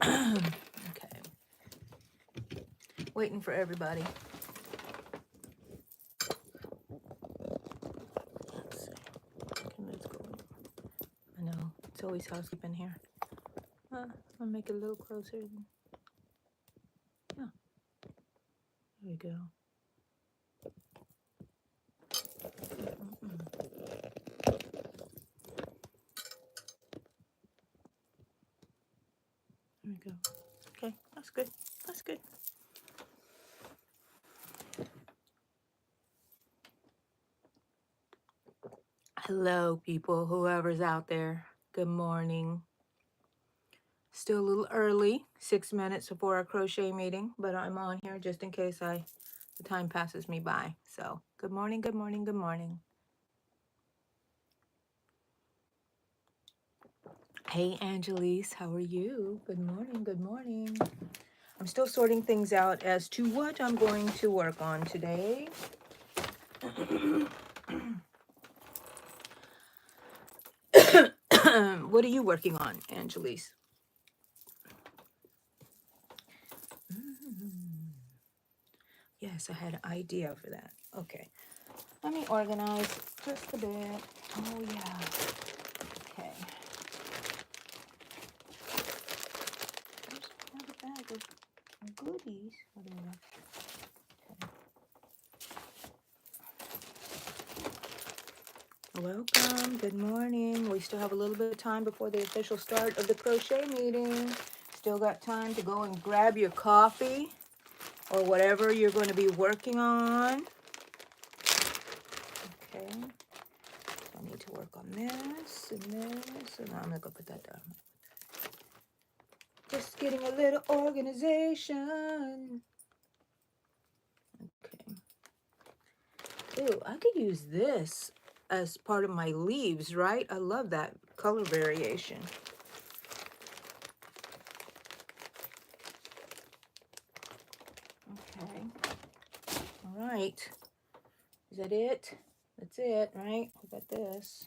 Okay. Waiting for everybody. Let's see. Okay, let's go. I know. It's always housekeeping here. I'll make it a little closer. Yeah. There we go. There we go. Okay, that's good. That's good. Hello, people, whoever's out there. Good morning. Still a little early, 6 minutes before our crochet meeting, but I'm on here just in case the time passes me by. So, good morning, good morning, good morning. Hey, Angelise, how are you? Good morning, good morning. I'm still sorting things out as to what I'm going to work on today. What are you working on, Angelise? Yes, I had an idea for that. Okay. Let me organize just a bit. Oh, yeah. Okay. There's another bag of goodies. Whatever. Okay. Welcome. Good morning. We still have a little bit of time before the official start of the crochet meeting. Still got time to go and grab your coffee or whatever you're going to be working on. Okay. So I need to work on this and this. And I'm going to put that down. Just getting a little organization. Okay. Ooh, I could use this as part of my leaves, right? I love that color variation. Okay. All right. Is that it? That's it, right? I got this.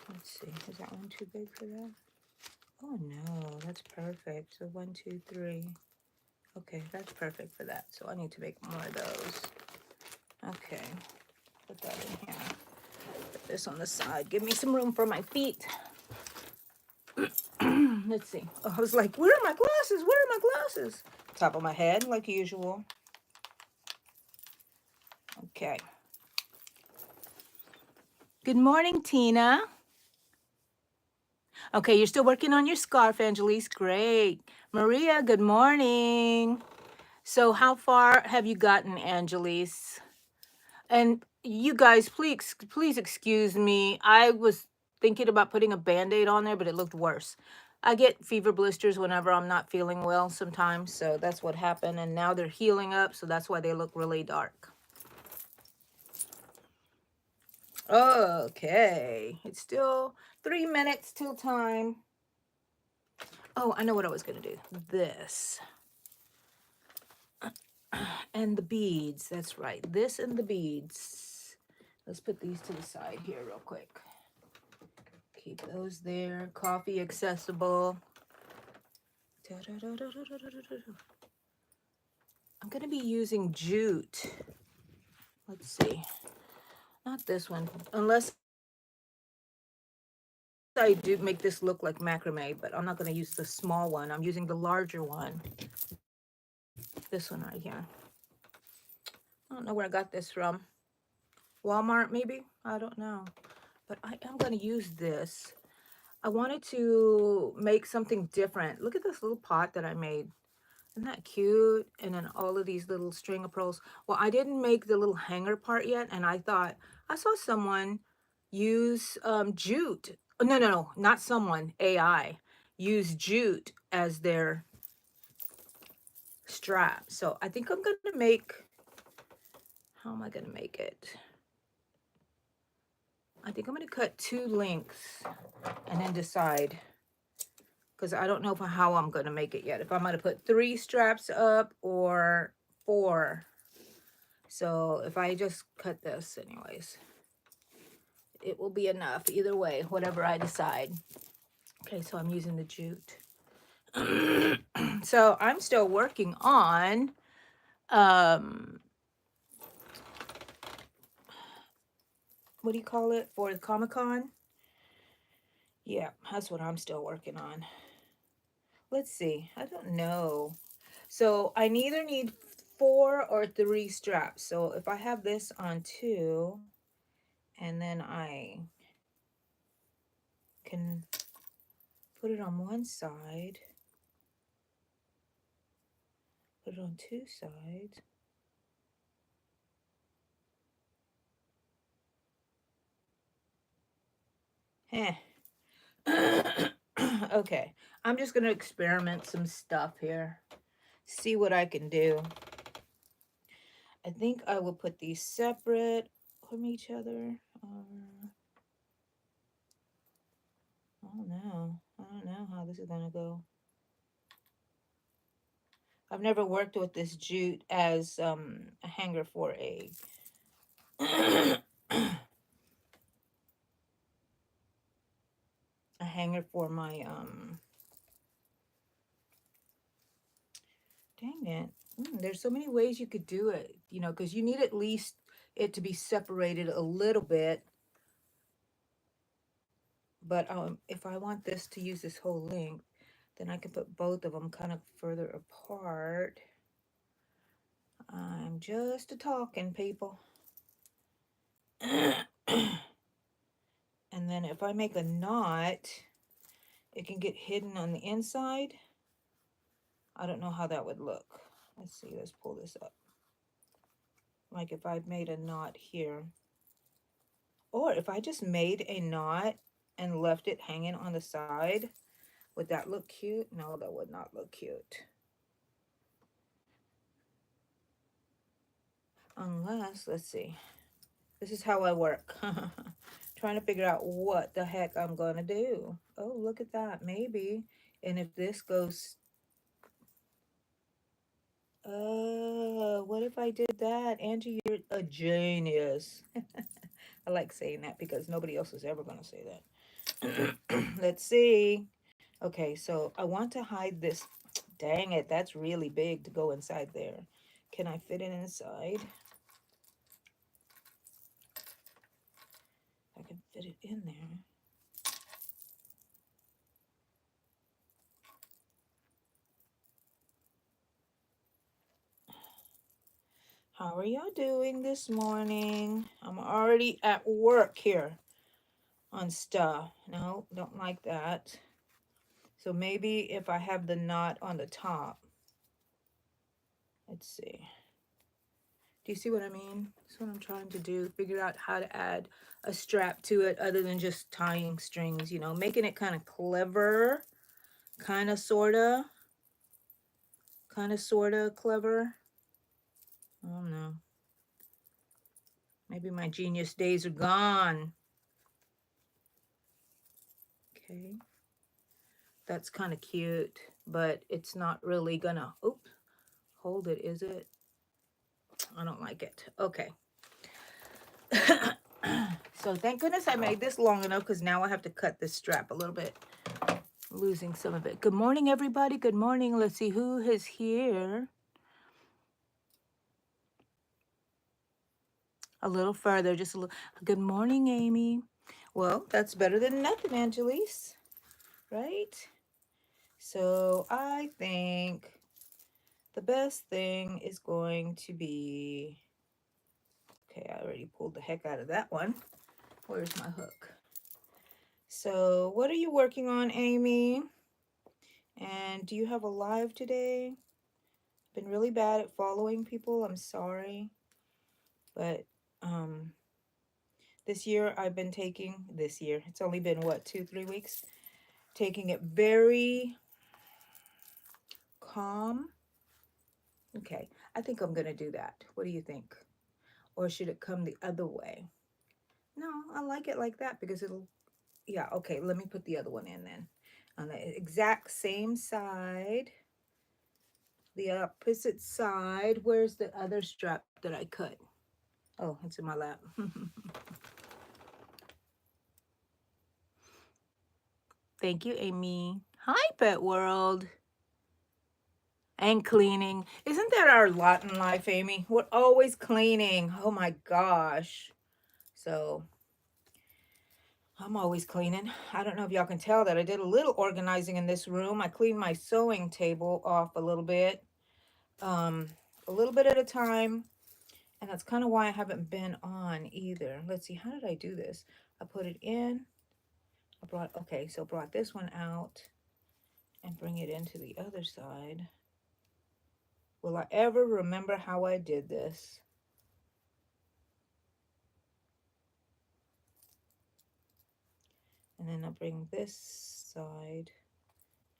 Let's see. Is that one too big for that? Oh, no. That's perfect. So 1, 2, 3. Okay, that's perfect for that. So I need to make more of those. Okay. Put that in here. Put this on the side. Give me some room for my feet. Let's see. Oh, I was like, where are my glasses? Where are my glasses? Top of my head, like usual. Okay. Good morning, Tina. Okay, you're still working on your scarf, Angelise. Great. Maria, good morning. So how far have you gotten, Angelise? And you guys, please excuse me. I was thinking about putting a Band-Aid on there, but it looked worse. I get fever blisters whenever I'm not feeling well sometimes, so that's what happened. And now they're healing up, so that's why they look really dark. Okay, it's still 3 minutes till time. Oh, I know what I was gonna do. This. And the beads, that's right. This and the beads. Let's put these to the side here real quick. Keep those there. Coffee accessible. I'm gonna be using jute. Let's see. Not this one, unless I do make this look like macrame, but I'm not gonna use the small one. I'm using the larger one. This one right here. I don't know where I got this from. Walmart, maybe? I don't know. But I am going to use this. I wanted to make something different. Look at this little pot that I made. Isn't that cute? And then all of these little string of pearls. Well, I didn't make the little hanger part yet. And I thought, I saw someone use jute. No, not someone, AI. Use jute as their strap. So I think I'm going to make, how am I going to make it? I think I'm going to cut 2 lengths and then decide, because I don't know how I'm going to make it yet. If I'm going to put 3 straps up or 4. So if I just cut this anyways, it will be enough either way, whatever I decide. Okay, so I'm using the jute. So I'm still working on what do you call it for the Comic-Con? Yeah, that's what I'm still working on. Let's see. I don't know. So I neither need 4 or 3 straps. So if I have this on 2, and then I can put it on one side, put it on 2 sides. Heh. Okay, I'm just gonna experiment some stuff here, see what I can do. I think I will put these separate from each other. I don't know. I don't know how this is gonna go. I've never worked with this jute as a hanger for a a hanger for my dang it. There's so many ways you could do it, you know, because you need at least it to be separated a little bit. But if I want this to use this whole length, then I can put both of them kind of further apart. I'm just a talking, people. And then if I make a knot, it can get hidden on the inside. I don't know how that would look. Let's see, let's pull this up. Like if I made a knot here, or if I just made a knot and left it hanging on the side, would that look cute? No, that would not look cute. Unless, let's see, this is how I work. Trying to figure out what the heck I'm gonna do. Oh, look at that, maybe. And if this goes, what if I did that? Angie, you're a genius. I like saying that because nobody else is ever gonna say that. Let's see. Okay, so I want to hide this. Dang it, that's really big to go inside there. Can I fit it inside? I can fit it in there. How are y'all doing this morning? I'm already at work here on stuff. No, don't like that. So maybe if I have the knot on the top. Let's see. Do you see what I mean? That's what I'm trying to do. Figure out how to add a strap to it other than just tying strings, you know, making it kind of clever, kind of, sort of clever. I don't know. Maybe my genius days are gone. Okay. That's kind of cute, but it's not really gonna, oops, hold it, is it? I don't like it. Okay. So thank goodness I made this long enough because now I have to cut this strap a little bit. I'm losing some of it. Good morning, everybody. Good morning. Let's see who is here. A little further, just a little. Good morning, Amy. Well, that's better than nothing, Angelise, right? So I think the best thing is going to be, okay, I already pulled the heck out of that one. Where's my hook? So what are you working on, Amy? And do you have a live today? Been really bad at following people. I'm sorry. But this year I've been taking, it's only been what, 2-3 weeks? Taking it very calm. Okay, I think I'm gonna do that. What do you think? Or should it come the other way? No, I like it like that because it'll, yeah, okay, let me put the other one in then. On the exact same side, the opposite side. Where's the other strap that I cut? Oh, it's in my lap. Thank you, Amy. Hi, Pet World. And cleaning. Isn't that our lot in life, Amy? We're always cleaning. Oh my gosh. So I'm always cleaning. I don't know if y'all can tell that I did a little organizing in this room. I cleaned my sewing table off a little bit at a time. And that's kind of why I haven't been on either. Let's see, how did I do this? I put it in. Brought this one out and bring it into the other side. Will I ever remember how I did this? And then I'll bring this side,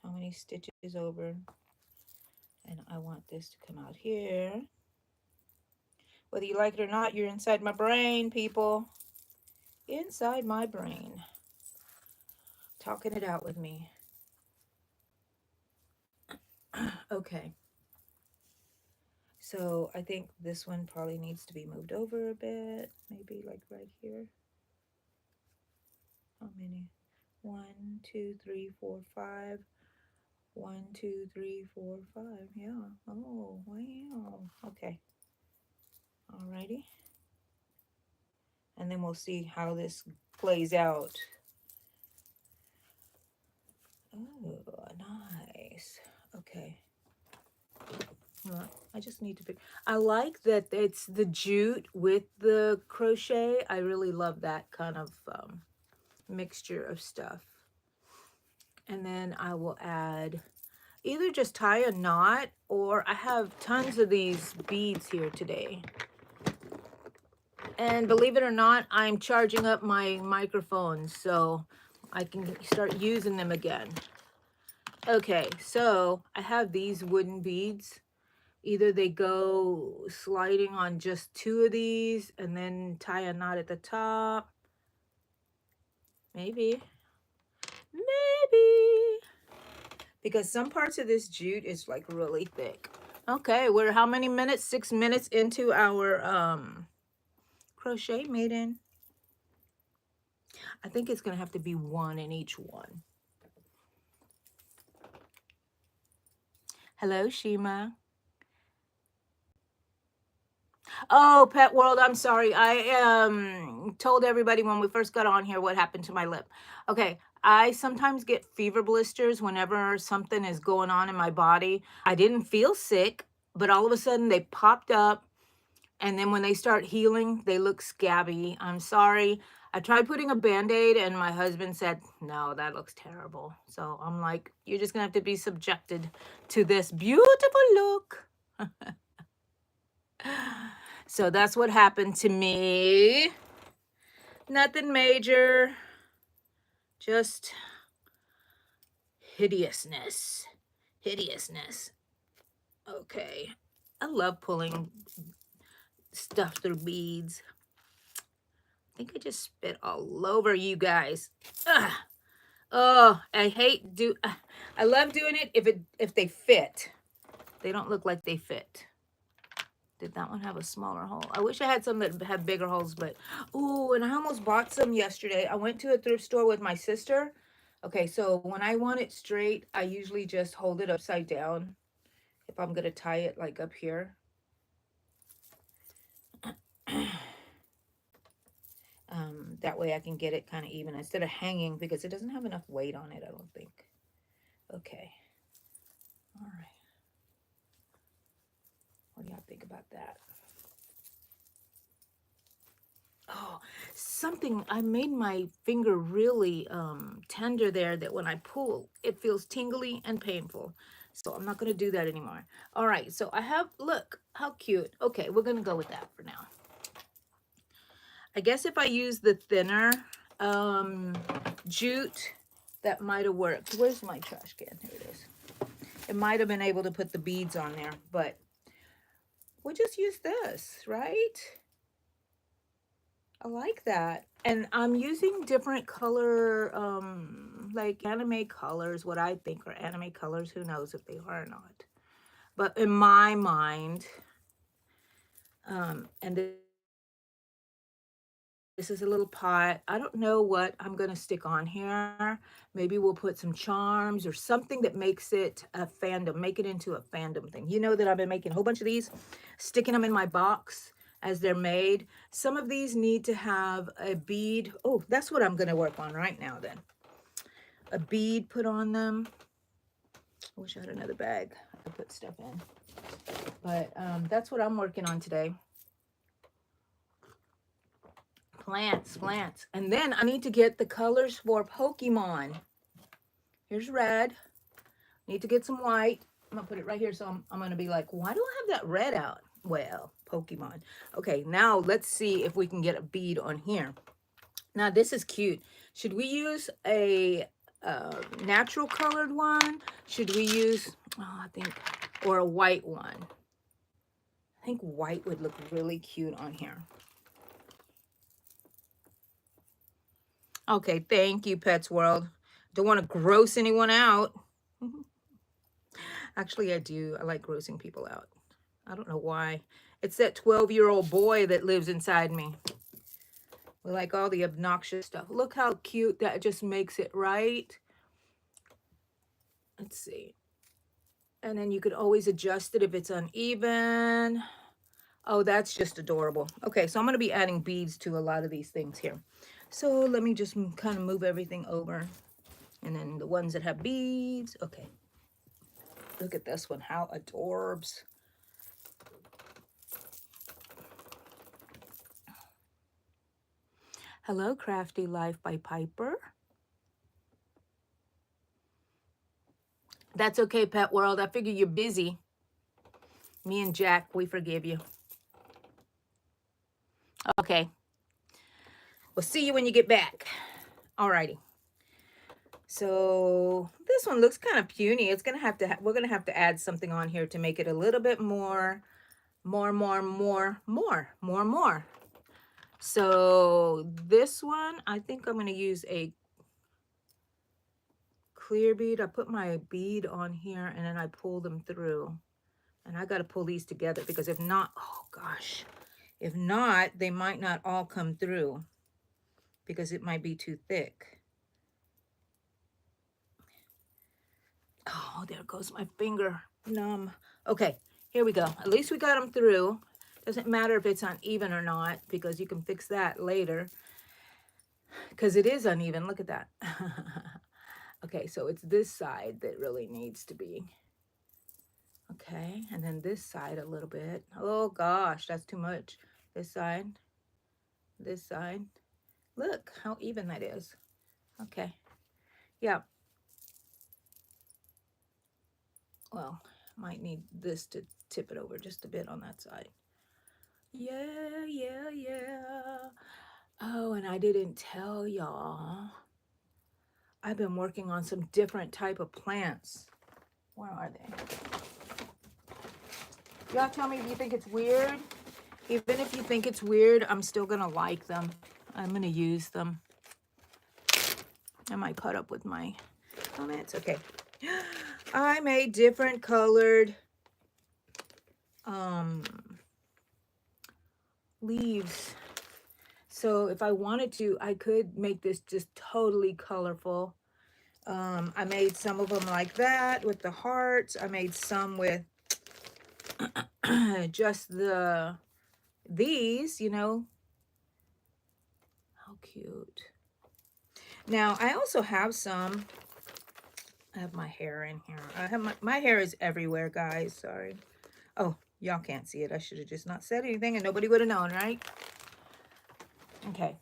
how many stitches over? And I want this to come out here. Whether you like it or not, you're inside my brain, people. Inside my brain. Talking it out with me. Okay. So I think this one probably needs to be moved over a bit. Maybe like right here. How many? 1, 2, 3, 4, 5. 1, 2, 3, 4, 5. Yeah. Oh, wow. Okay. Alrighty. And then we'll see how this plays out. Oh, nice. Okay. I just need to pick. I like that it's the jute with the crochet. I really love that kind of mixture of stuff. And then I will add, either just tie a knot, or I have tons of these beads here today. And believe it or not, I'm charging up my microphone so I can start using them again. Okay, so I have these wooden beads. Either they go sliding on just 2 of these and then tie a knot at the top. Maybe. Because some parts of this jute is like really thick. Okay, we're how many minutes? 6 minutes into our crochet maiden. I think it's gonna have to be 1 in each one. Hello, Shima. Oh, Pet World, I'm sorry. I told everybody when we first got on here what happened to my lip. Okay, I sometimes get fever blisters whenever something is going on in my body. I didn't feel sick, but all of a sudden they popped up, and then when they start healing, they look scabby. I'm sorry. I tried putting a Band-Aid, and my husband said, no, that looks terrible. So I'm like, you're just gonna have to be subjected to this beautiful look. So that's what happened to me. Nothing major, just hideousness. Okay, I love pulling stuff through beads. I think I just spit all over you guys. Ugh. Oh, I love doing it if they fit. They don't look like they fit. Did that one have a smaller hole? I wish I had some that had bigger holes, but... Ooh, and I almost bought some yesterday. I went to a thrift store with my sister. Okay, so when I want it straight, I usually just hold it upside down if I'm going to tie it like up here. That way I can get it kind of even instead of hanging, because it doesn't have enough weight on it, I don't think. Okay. All right. What do y'all think about that? Oh, something, I made my finger really tender there, that when I pull, it feels tingly and painful. So I'm not going to do that anymore. All right, so I have, look, how cute. Okay, we're going to go with that for now. I guess if I use the thinner jute, that might have worked. Where's my trash can? Here it is. It might have been able to put the beads on there, but we'll just use this, right? I like that. And I'm using different color, like anime colors, what I think are anime colors. Who knows if they are or not. But in my mind, and This is a little pot. I don't know what I'm going to stick on here. Maybe we'll put some charms or something that makes it a fandom, make it into a fandom thing. You know that I've been making a whole bunch of these, sticking them in my box as they're made. Some of these need to have a bead. Oh, that's what I'm going to work on right now then. A bead put on them. I wish I had another bag I could put stuff in. But that's what I'm working on today. Plants. And then I need to get the colors for Pokemon. Here's red. Need to get some white. I'm gonna put it right here. So I'm gonna be like, why do I have that red out? Well, Pokemon. Okay, now let's see if we can get a bead on here. Now this is cute. Should we use a natural colored one? Should we use, or a white one? I think white would look really cute on here. Okay, thank you, Pets World. Don't want to gross anyone out. Actually, I do. I like grossing people out. I don't know why. It's that 12-year-old boy that lives inside me. We like all the obnoxious stuff. Look how cute that just makes it, right? Let's see. And then you could always adjust it if it's uneven. Oh, that's just adorable. Okay, so I'm going to be adding beads to a lot of these things here. So let me just kind of move everything over. And then the ones that have beads. Okay. Look at this one. How adorbs. Hello, Crafty Life by Piper. That's okay, Pet World. I figure you're busy. Me and Jack, we forgive you. Okay. We'll see you when you get back. Alrighty. So this one looks kind of puny. It's gonna have to. We're gonna have to add something on here to make it a little bit more. So this one, I think I'm gonna use a clear bead. I put my bead on here and then I pull them through. And I got to pull these together because if not, oh gosh, if not, they might not all come through because it might be too thick. Oh, there goes my finger. Numb. Okay, here we go. At least we got them through. Doesn't matter if it's uneven or not because you can fix that later because it is uneven. Look at that. Okay, so it's this side that really needs to be. Okay, and then this side a little bit. Oh gosh, that's too much. This side. Look how even that is. Okay, yeah. Well, might need this to tip it over just a bit on that side. Yeah. Oh, and I didn't tell y'all. I've been working on some different type of plants. Where are they? Y'all tell me if you think it's weird. Even if you think it's weird, I'm still gonna like them. I'm gonna use them. I might put up with my comments. Okay. I made different colored leaves. So if I wanted to, I could make this just totally colorful. I made some of them like that with the hearts. I made some with just these, you know. How cute. Now, I also have some. I have my hair in here. I have my hair is everywhere, guys. Sorry. Oh, y'all can't see it. I should have just not said anything and nobody would have known, right? Okay.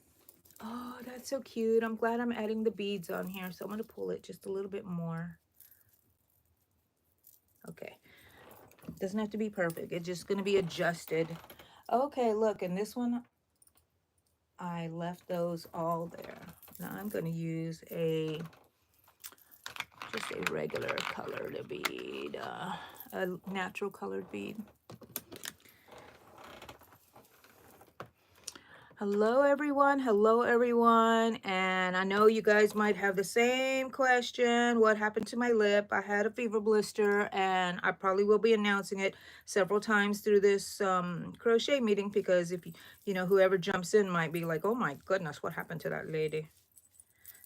Oh, that's so cute. I'm glad I'm adding the beads on here. So I'm going to pull it just a little bit more. Okay. It doesn't have to be perfect. It's just going to be adjusted. Okay, look. And this one, I left those all there. Now I'm going to use just a regular colored bead, a natural colored bead. Hello everyone, and I know you guys might have the same question. What happened to my lip? I had a fever blister, and I probably will be announcing it several times through this crochet meeting, because if you know, whoever jumps in might be like, oh my goodness, what happened to that lady?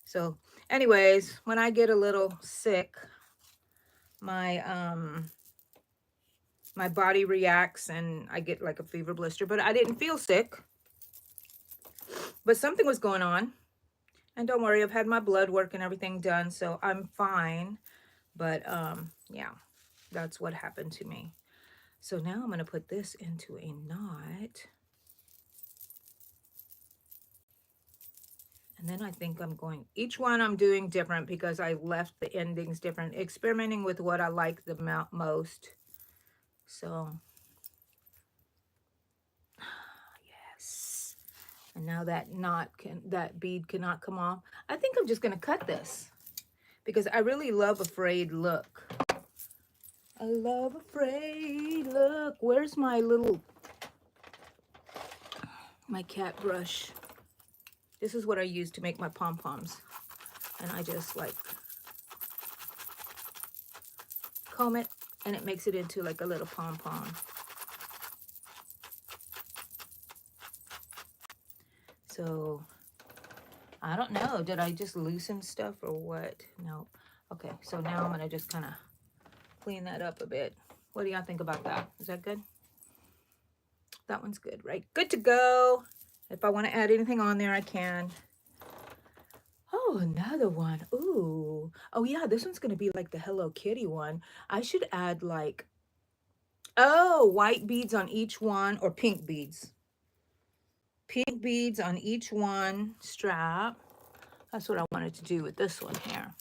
So anyways, when I get a little sick, my my body reacts and I get like a fever blister, but I didn't feel sick, but something was going on. And don't worry, I've had my blood work and everything done, so I'm fine. But yeah, that's what happened to me. So now I'm going to put this into a knot. And then I think I'm going, each one I'm doing different because I left the endings different, experimenting with what I like the most. So, yes. And now that that bead cannot come off. I think I'm just going to cut this because I really love a frayed look. I love a frayed look. Where's my cat brush? This is what I use to make my pom-poms. And I just like comb it and it makes it into like a little pom-pom. So I don't know, did I just loosen stuff or what? No. Okay, so now I'm gonna just kind of clean that up a bit. What do y'all think about that? Is that good? That one's good, right? Good to go. If I want to add anything on there, I can. Oh, another one. Ooh. Oh yeah, this one's gonna be like the Hello Kitty one. I should add like, oh, white beads on each one, or pink beads. Pink beads on each one strap. That's what I wanted to do with this one here.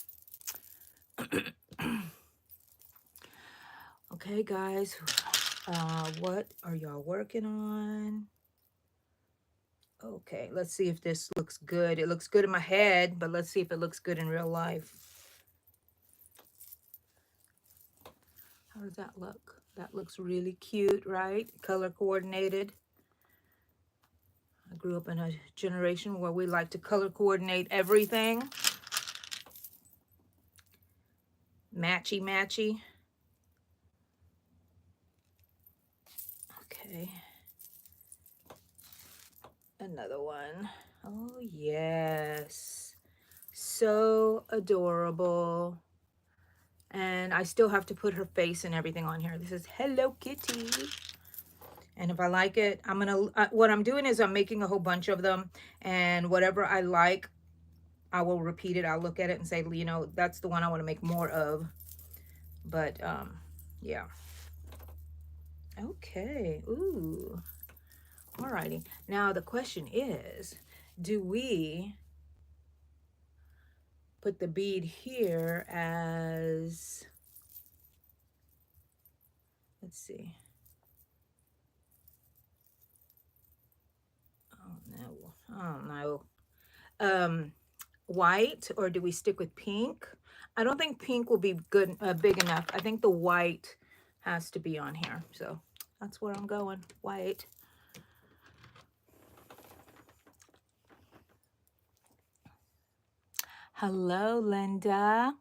Okay, guys, what are y'all working on? Okay, let's see if this looks good. It looks good in my head, but let's see if it looks good in real life. How does that look? That looks really cute, right? Color coordinated. I grew up in a generation where we like to color coordinate everything. Matchy, matchy. Okay. Another one. Oh, yes. So adorable. And I still have to put her face and everything on here. This is Hello Kitty. And if I like it, I'm going to, what I'm doing is I'm making a whole bunch of them. And whatever I like, I will repeat it. I'll look at it and say, you know, that's the one I want to make more of. But, yeah. Okay. Ooh. Alrighty. Now the question is, do we put the bead here as, let's see. Oh no. White, or do we stick with pink? I don't think pink will be good, big enough. I think the white has to be on here. So that's where I'm going, white. Hello, Linda.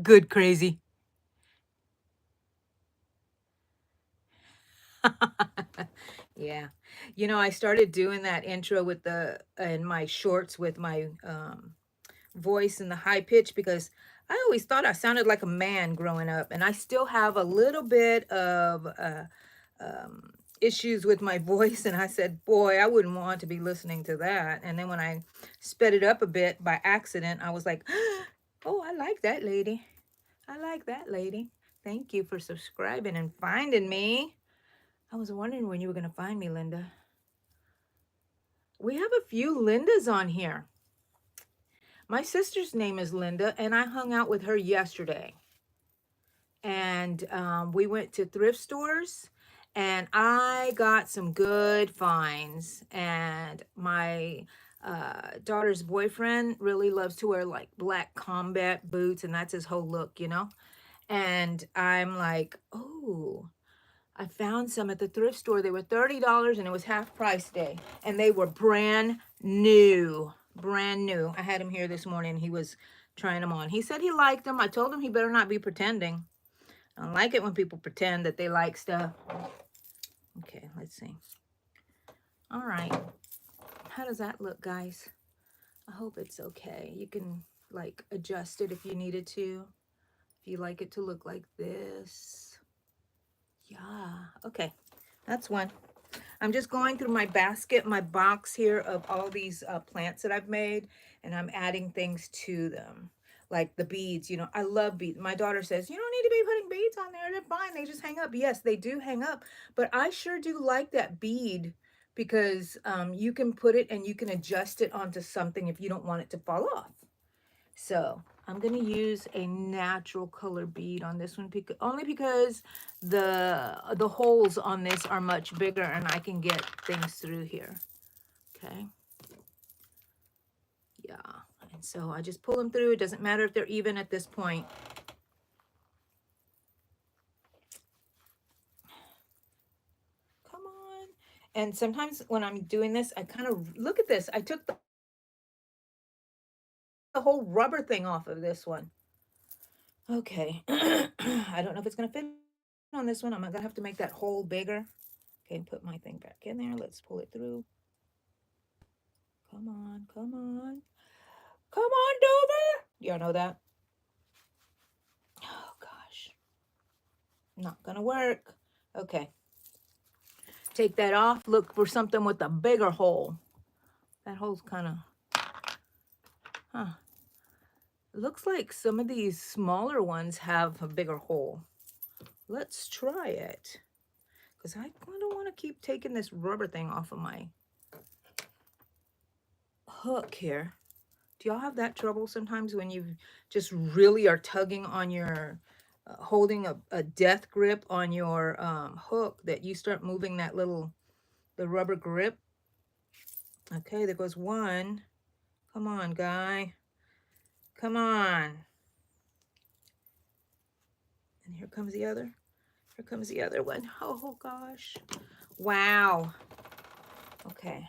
Good, crazy. Yeah. You know, I started doing that intro with in my shorts with my voice and the high pitch because I always thought I sounded like a man growing up, and I still have a little bit of issues with my voice, and I said, boy, I wouldn't want to be listening to that. And then when I sped it up a bit by accident, I was like, oh, I like that lady. I like that lady. Thank you for subscribing and finding me. I was wondering when you were going to find me, Linda. We have a few Lindas on here. My sister's name is Linda, and I hung out with her yesterday. And we went to thrift stores, and I got some good finds. And my daughter's boyfriend really loves to wear like black combat boots, and that's his whole look, you know. And I'm like, oh, I found some at the thrift store. They were $30 and it was half price day. And they were brand new. Brand new. I had him here this morning. He was trying them on. He said he liked them. I told him he better not be pretending. I don't like it when people pretend that they like stuff. Okay, let's see. All right. How does that look, guys? I hope it's okay. You can like adjust it if you needed to. If you like it to look like this. Yeah. Okay. That's one. I'm just going through my basket, my box here of all these plants that I've made, and I'm adding things to them. Like the beads, you know, I love beads. My daughter says, you don't need to be putting beads on there. They're fine. They just hang up. Yes, they do hang up. But I sure do like that bead because you can put it and you can adjust it onto something if you don't want it to fall off. So I'm going to use a natural color bead on this one only because the holes on this are much bigger and I can get things through here. Okay. Yeah. And so I just pull them through. It doesn't matter if they're even at this point. Come on. And sometimes when I'm doing this, I kind of look at this. I took the whole rubber thing off of this one. Okay. I don't know if it's going to fit on this one. I'm going to have to make that hole bigger. Okay, put my thing back in there. Let's pull it through. Come on, come on. Come on, Dover. Y'all know that? Oh, gosh. Not going to work. Okay. Take that off. Look for something with a bigger hole. That hole's kind of, huh. It looks like some of these smaller ones have a bigger hole. Let's try it. Because I kind of want to keep taking this rubber thing off of my hook here. Do y'all have that trouble sometimes when you just really are tugging on your, holding a death grip on your hook that you start moving that the rubber grip? Okay, there goes one. Come on, guy. Come on. And here comes the other. Here comes the other one. Oh, gosh. Wow. Okay.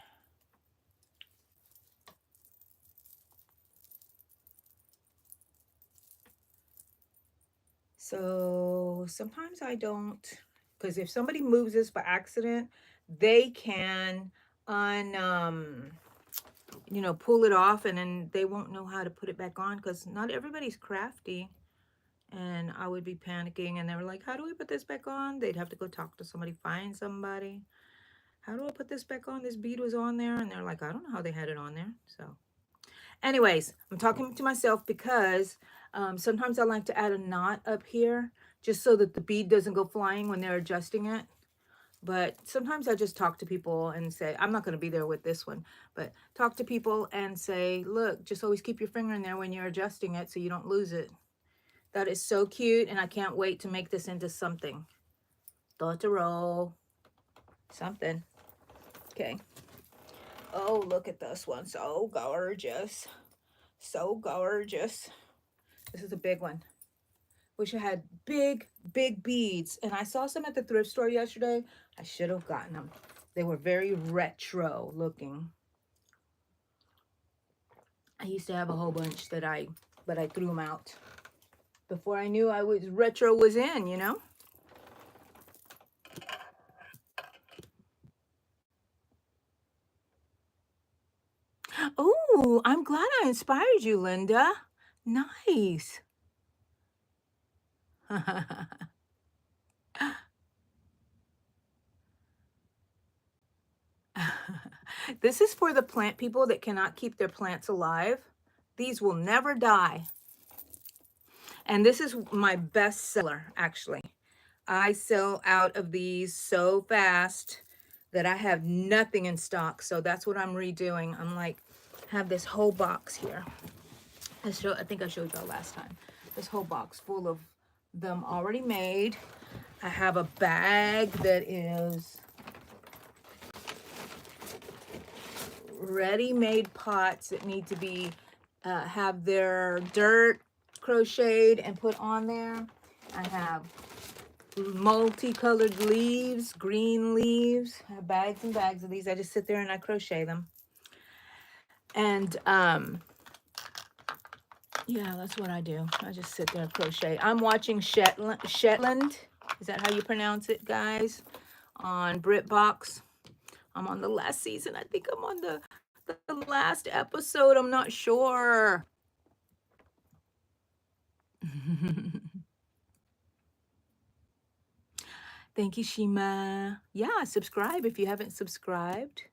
So sometimes I don't, because if somebody moves this by accident, they can you know, pull it off and then they won't know how to put it back on because not everybody's crafty. And I would be panicking and they were like, how do we put this back on? They'd have to go talk to somebody, find somebody. How do I put this back on? This bead was on there. And they're like, I don't know how they had it on there. So anyways, I'm talking to myself because sometimes I like to add a knot up here just so that the bead doesn't go flying when they're adjusting it. But sometimes I just talk to people and say, I'm not going to be there with this one, but talk to people and say, look, just always keep your finger in there when you're adjusting it so you don't lose it. That is so cute, and I can't wait to make this into something. Totoro. Something. Okay. Oh, look at this one. So gorgeous. So gorgeous. This is a big one. Wish I had big, big beads. And I saw some at the thrift store yesterday. I should have gotten them. They were very retro looking. I used to have a whole bunch but I threw them out. Before I knew retro was in, you know? Oh, I'm glad I inspired you, Linda. Nice. This is for the plant people that cannot keep their plants alive. These will never die. And this is my best seller, actually. I sell out of these so fast that I have nothing in stock. So that's what I'm redoing. I'm like, have this whole box here. I think I showed y'all last time. This whole box full of them already made. I have a bag that is ready-made pots that need to be have their dirt crocheted and put on there. I have multicolored leaves, green leaves. I have bags and bags of these. I just sit there and I crochet them. And yeah, that's what I do. I just sit there and crochet. I'm watching Shetland. Is that how you pronounce it, guys? On BritBox. I'm on the last season. I think I'm on the last episode. I'm not sure. Thank you, Shima. Yeah, subscribe if you haven't subscribed.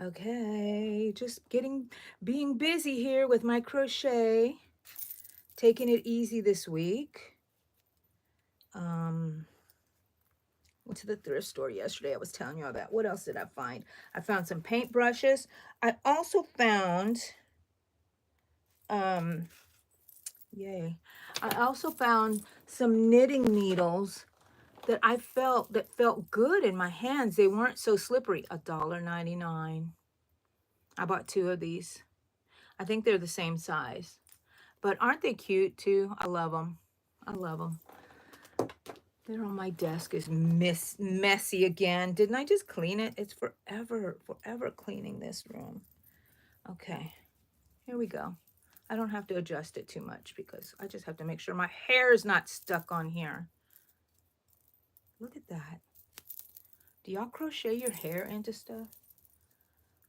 Okay, just being busy here with my crochet. Taking it easy this week. Went to the thrift store yesterday. I was telling you all that. What else did I find? I found some paint brushes. I also found, yay. I also found some knitting needles that felt good in my hands. They weren't so slippery. $1.99. I bought 2 of these. I think they're the same size. But aren't they cute too? I love them. I love them. There on my desk is messy again. Didn't I just clean it? It's forever cleaning this room. Okay, here we go. I don't have to adjust it too much because I just have to make sure my hair is not stuck on here. Look at that. Do y'all crochet your hair into stuff?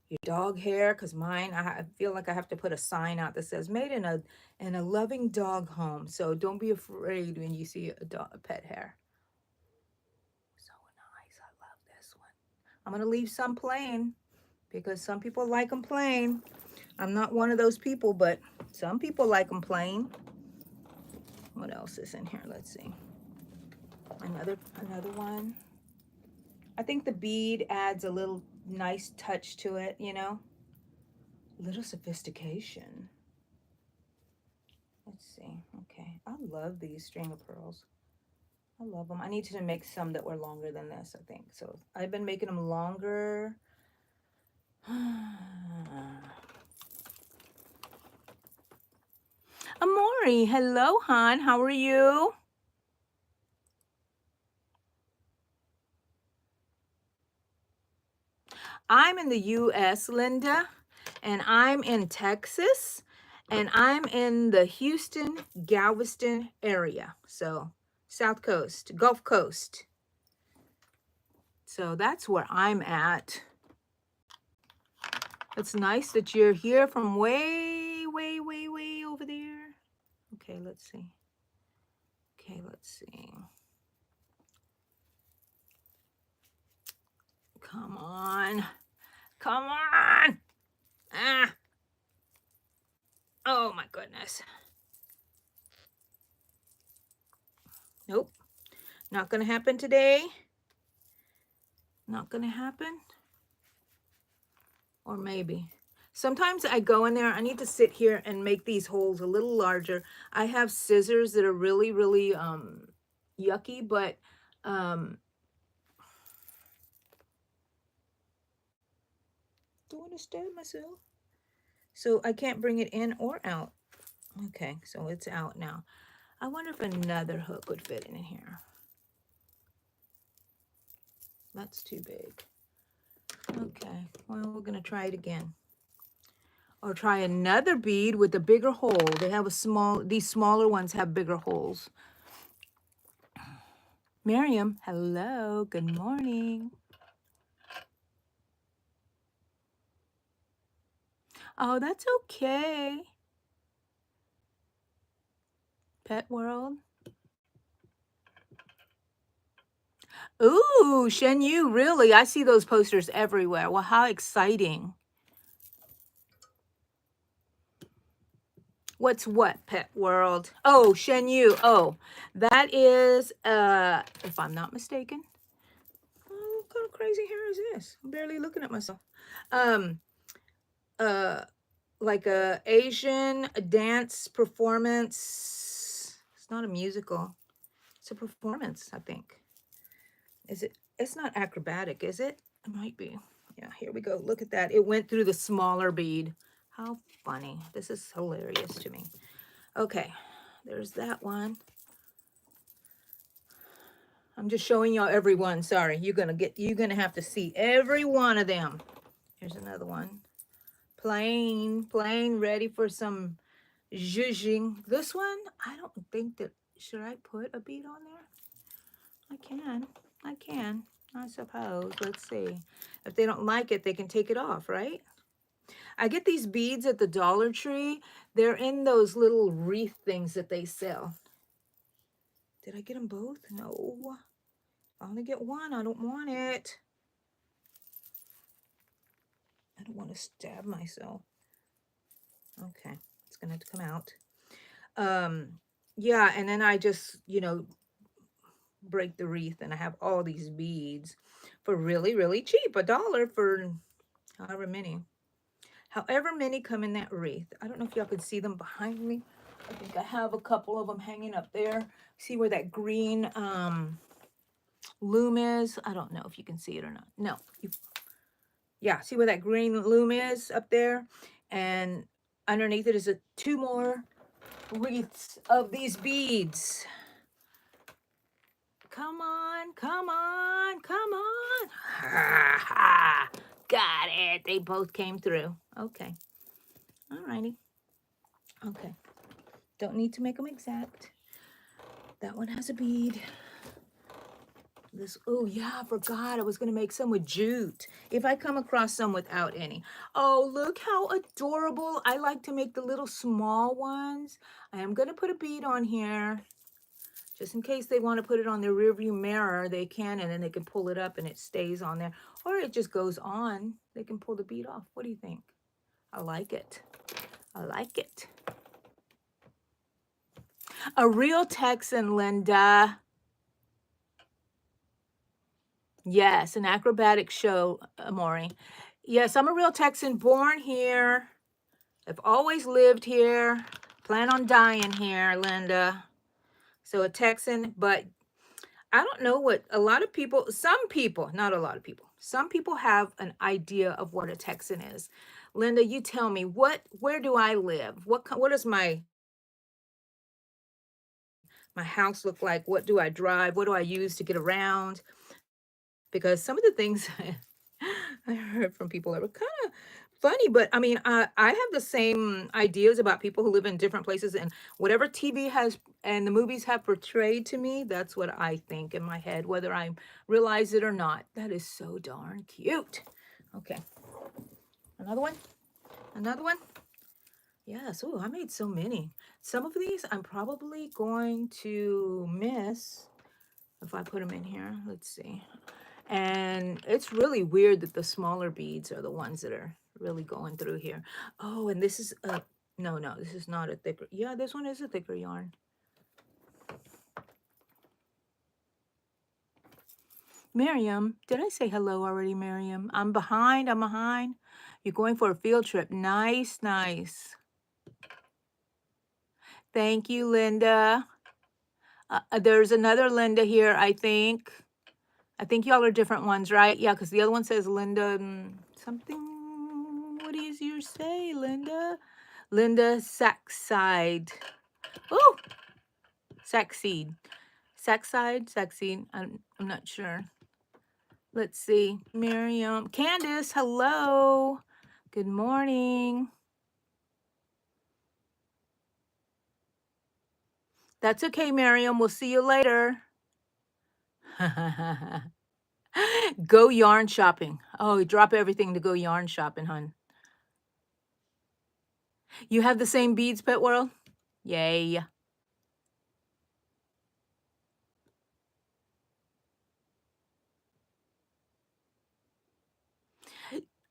Your dog hair? Because mine, I feel like I have to put a sign out that says made in a loving dog home. So don't be afraid when you see a pet hair. So nice. I love this one. I'm going to leave some plain because some people like them plain. I'm not one of those people, but some people like them plain. What else is in here? Let's see. Another one. I think the bead adds a little nice touch to it, you know? Little sophistication. Let's see. Okay. I love these string of pearls. I love them. I need to make some that were longer than this, I think. So I've been making them longer. Amori, hello, hon. How are you? I'm in the U.S., Linda, and I'm in Texas, and I'm in the Houston, Galveston area. So South Coast, Gulf Coast. So that's where I'm at. It's nice that you're here from way, way, way, way over there. Okay, let's see. Okay, let's see. Come on. Come on. Ah. Oh my goodness. Nope. Not gonna happen today. Not gonna happen. Or maybe. Sometimes I go in there, I need to sit here and make these holes a little larger. I have scissors that are really, really yucky, but don't want to stab myself. So I can't bring it in or out. Okay, so it's out now. I wonder if another hook would fit in here. That's too big. Okay, well, we're gonna try it again. Or try another bead with a bigger hole. They have these smaller ones have bigger holes. Miriam, hello, good morning. Oh, that's okay. Pet World. Ooh, Shen Yu, really? I see those posters everywhere. Well, how exciting. What's what, Pet World? Oh, Shen Yu. Oh, that is, if I'm not mistaken. Oh, what kind of crazy hair is this? I'm barely looking at myself. Like a Asian dance performance. It's not a musical. It's a performance, I think. Is it? It's not acrobatic, is it? It might be. Yeah, here we go. Look at that. It went through the smaller bead. How funny. This is hilarious to me. Okay, there's that one. I'm just showing y'all every one. Sorry, you're gonna have to see every one of them. Here's another one. Plain, ready for some zhuzhing. This one, I don't think that, should I put a bead on there? I can, I suppose. Let's see. If they don't like it, they can take it off, right? I get these beads at the Dollar Tree. They're in those little wreath things that they sell. Did I get them both? No. I only get one. I don't want it. I don't want to stab myself. Okay, it's gonna have to come out. Yeah, and then I just, break the wreath, and I have all these beads for really, really cheap. $1 for however many. However many come in that wreath. I don't know if y'all can see them behind me. I think I have a couple of them hanging up there. See where that green loom is? I don't know if you can see it or not. No. Yeah, see where that green loom is up there? And underneath it is two more wreaths of these beads. Come on, come on, come on. Ha, ha. Got it. They both came through. Okay. All righty. Okay. Don't need to make them exact. That one has a bead. This, oh yeah, I forgot I was going to make some with jute. If I come across some without any. Oh, look how adorable. I like to make the little small ones. I am going to put a bead on here. Just in case they want to put it on their rearview mirror, they can, and then they can pull it up and it stays on there. Or it just goes on. They can pull the bead off. What do you think? I like it. I like it. A real Texan, Linda. Yes, an acrobatic show, Maury. Yes, I'm a real Texan, born here. I've always lived here. Plan on dying here, Linda. So a Texan, but I don't know what a lot of people, some people, not a lot of people, some people have an idea of what a Texan is. Linda, you tell me, where do I live? What does my house look like? What do I drive? What do I use to get around? Because some of the things I heard from people that were kind of funny, but I mean, I have the same ideas about people who live in different places, and whatever TV has and the movies have portrayed to me, that's what I think in my head, whether I realize it or not. That is so darn cute. Okay, another one, another one. Yes. Oh, I made so many. Some of these I'm probably going to miss if I put them in here. Let's see. And it's really weird that the smaller beads are the ones that are really going through here. Oh, and this is a, no, this is not a thicker. Yeah, this one is a thicker yarn. Miriam, did I say hello already, Miriam? I'm behind. You're going for a field trip. Nice, nice. Thank you, Linda. There's another Linda here, I think. I think y'all are different ones, right? Yeah, because the other one says Linda something. What does yours say, Linda? Linda Sackside. Oh, Sackseed. Sackseed. I'm not sure. Let's see. Miriam. Candace, hello. Good morning. That's okay, Miriam. We'll see you later. Go yarn shopping. Oh, drop everything to go yarn shopping, hon. You have the same beads, Pet World? Yay.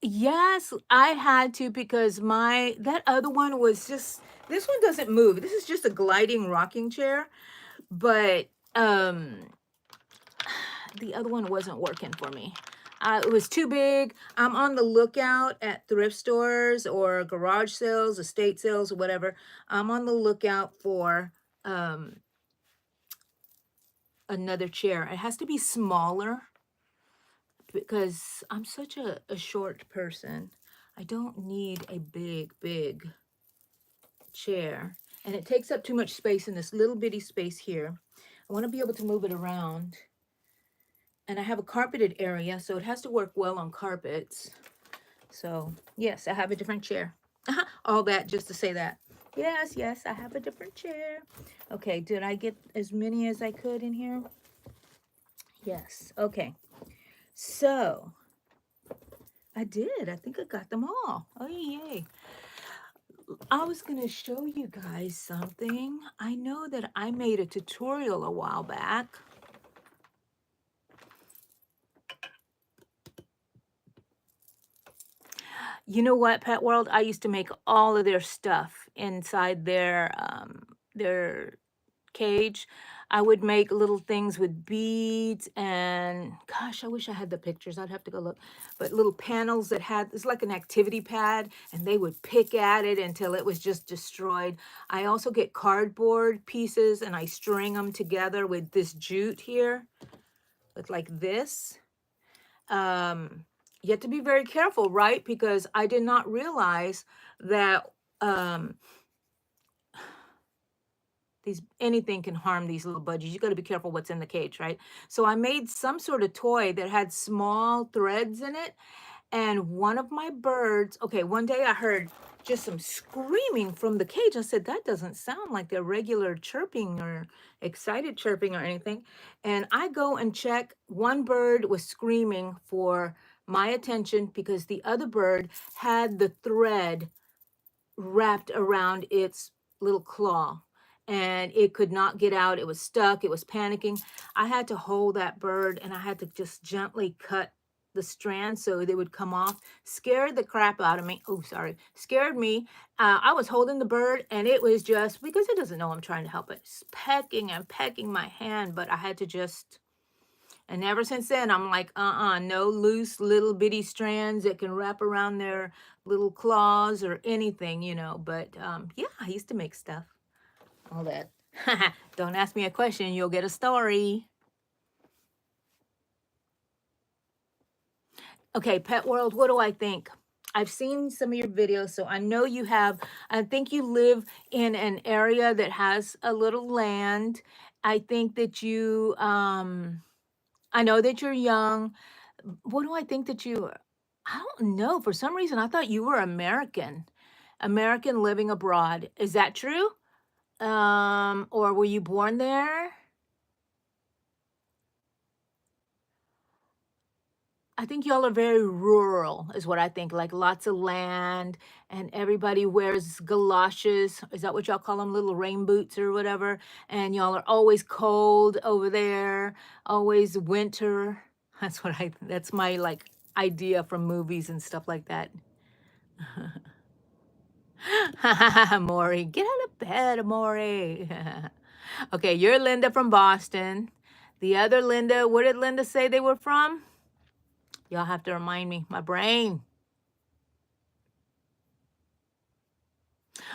Yes, I had to because that other one was just, this one doesn't move. This is just a gliding rocking chair, but the other one wasn't working for me. It was too big. I'm on the lookout at thrift stores or garage sales, estate sales, or whatever. I'm on the lookout for another chair. It has to be smaller because I'm such a short person. I don't need a big chair. and it takes up too much space in this little bitty space here. I want to be able to move it around. And I have a carpeted area, so it has to work well on carpets. So yes, I have a different chair. All that just to say that. Yes, yes, I have a different chair. Okay, did I get as many as I could in here? Yes, okay. So I did. I think I got them all. Oh, yay. I was going to show you guys something. I know that I made a tutorial a while back. You know what, Pet World? I used to make all of their stuff inside their cage. I would make little things with beads and gosh, I wish I had the pictures. I'd have to go look. But little panels that had, it's like an activity pad, and they would pick at it until it was just destroyed. I also get cardboard pieces and I string them together with this jute here. Look like this. You have to be very careful, right? Because I did not realize that anything can harm these little budgies. You got to be careful what's in the cage, right? So I made some sort of toy that had small threads in it. And one of my birds, okay, one day I heard just some screaming from the cage. I said, that doesn't sound like a regular chirping or excited chirping or anything. And I go and check. One bird was screaming for my attention because the other bird had the thread wrapped around its little claw and it could not get out. It was stuck. It was panicking. I had to hold that bird and I had to just gently cut the strand so they would come off. Scared the crap out of me. Oh, sorry. Scared me. I was holding the bird and it was just, because it doesn't know I'm trying to help it, it's pecking and pecking my hand, but I had to just, and ever since then, I'm like, no loose little bitty strands that can wrap around their little claws or anything, you know. But yeah, I used to make stuff, all that. Don't ask me a question, you'll get a story. Okay, Pet World, what do I think? I've seen some of your videos, so I know you have, I think you live in an area that has a little land. I think that you, I know that you're young. What do I think that you are? I don't know. For some reason, I thought you were American, American living abroad. Is that true? Or were you born there? I think y'all are very rural, is what I think. Like lots of land, and everybody wears galoshes. Is that what y'all call them? Little rain boots or whatever. And y'all are always cold over there, always winter. That's my like idea from movies and stuff like that. Maury, get out of bed, Maury. Okay, you're Linda from Boston. The other Linda, where did Linda say they were from? Y'all have to remind me. My brain.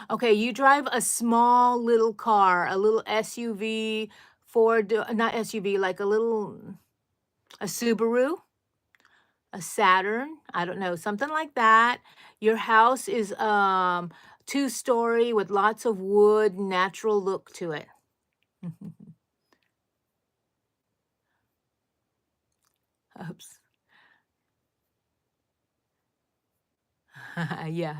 Okay, you drive a small little car, a little SUV, Ford, not SUV, like a Subaru, a Saturn, I don't know, something like that. Your house is 2-story with lots of wood, natural look to it. Oops. Yeah.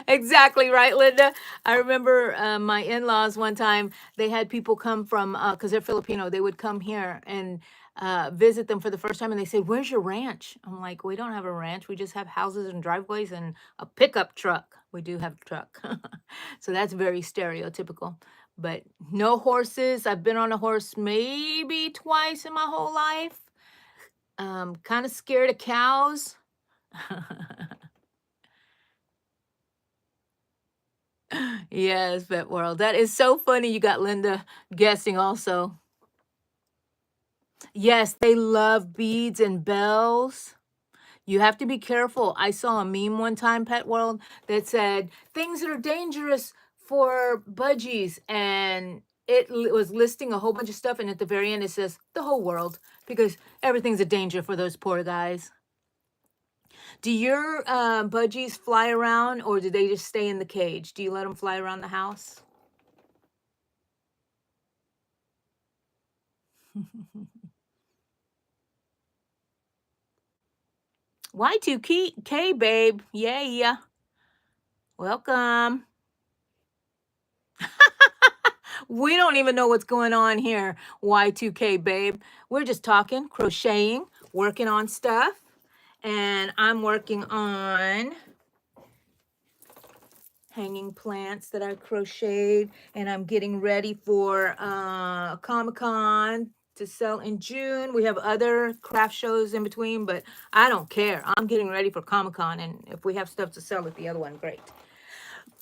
Exactly right, Linda. I remember my in-laws one time, they had people come from, because they're Filipino, they would come here and visit them for the first time, and they said, where's your ranch? I'm like, we don't have a ranch. We just have houses and driveways and a pickup truck. We do have a truck. So that's very stereotypical. But no horses. I've been on a horse maybe twice in my whole life. Kind of scared of cows. Yes, Pet World. That is so funny. You got Linda guessing also. Yes, they love beads and bells. You have to be careful. I saw a meme one time, Pet World, that said things that are dangerous for budgies. And was listing a whole bunch of stuff. And at the very end, it says the whole world, because everything's a danger for those poor guys. Do your budgies fly around, or do they just stay in the cage? Do you let them fly around the house? Y2K, babe. Yeah. Welcome. We don't even know what's going on here, Y2K, babe. We're just talking, crocheting, working on stuff. And I'm working on hanging plants that I crocheted, and I'm getting ready for Comic-Con to sell in June. We have other craft shows in between, but I don't care. I'm getting ready for Comic-Con, and if we have stuff to sell at the other one, great.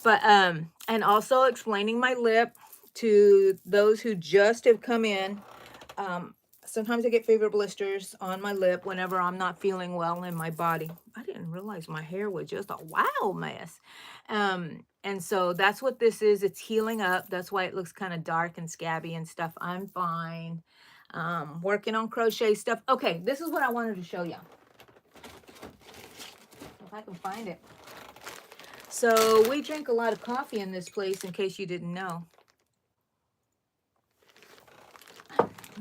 But and also explaining my lip to those who just have come in. Um, Sometimes I get fever blisters on my lip whenever I'm not feeling well in my body. I didn't realize my hair was just a wild mess. And so that's what this is. It's healing up. That's why it looks kind of dark and scabby and stuff. I'm fine. Working on crochet stuff. Okay, this is what I wanted to show you. If I can find it. So we drink a lot of coffee in this place, in case you didn't know.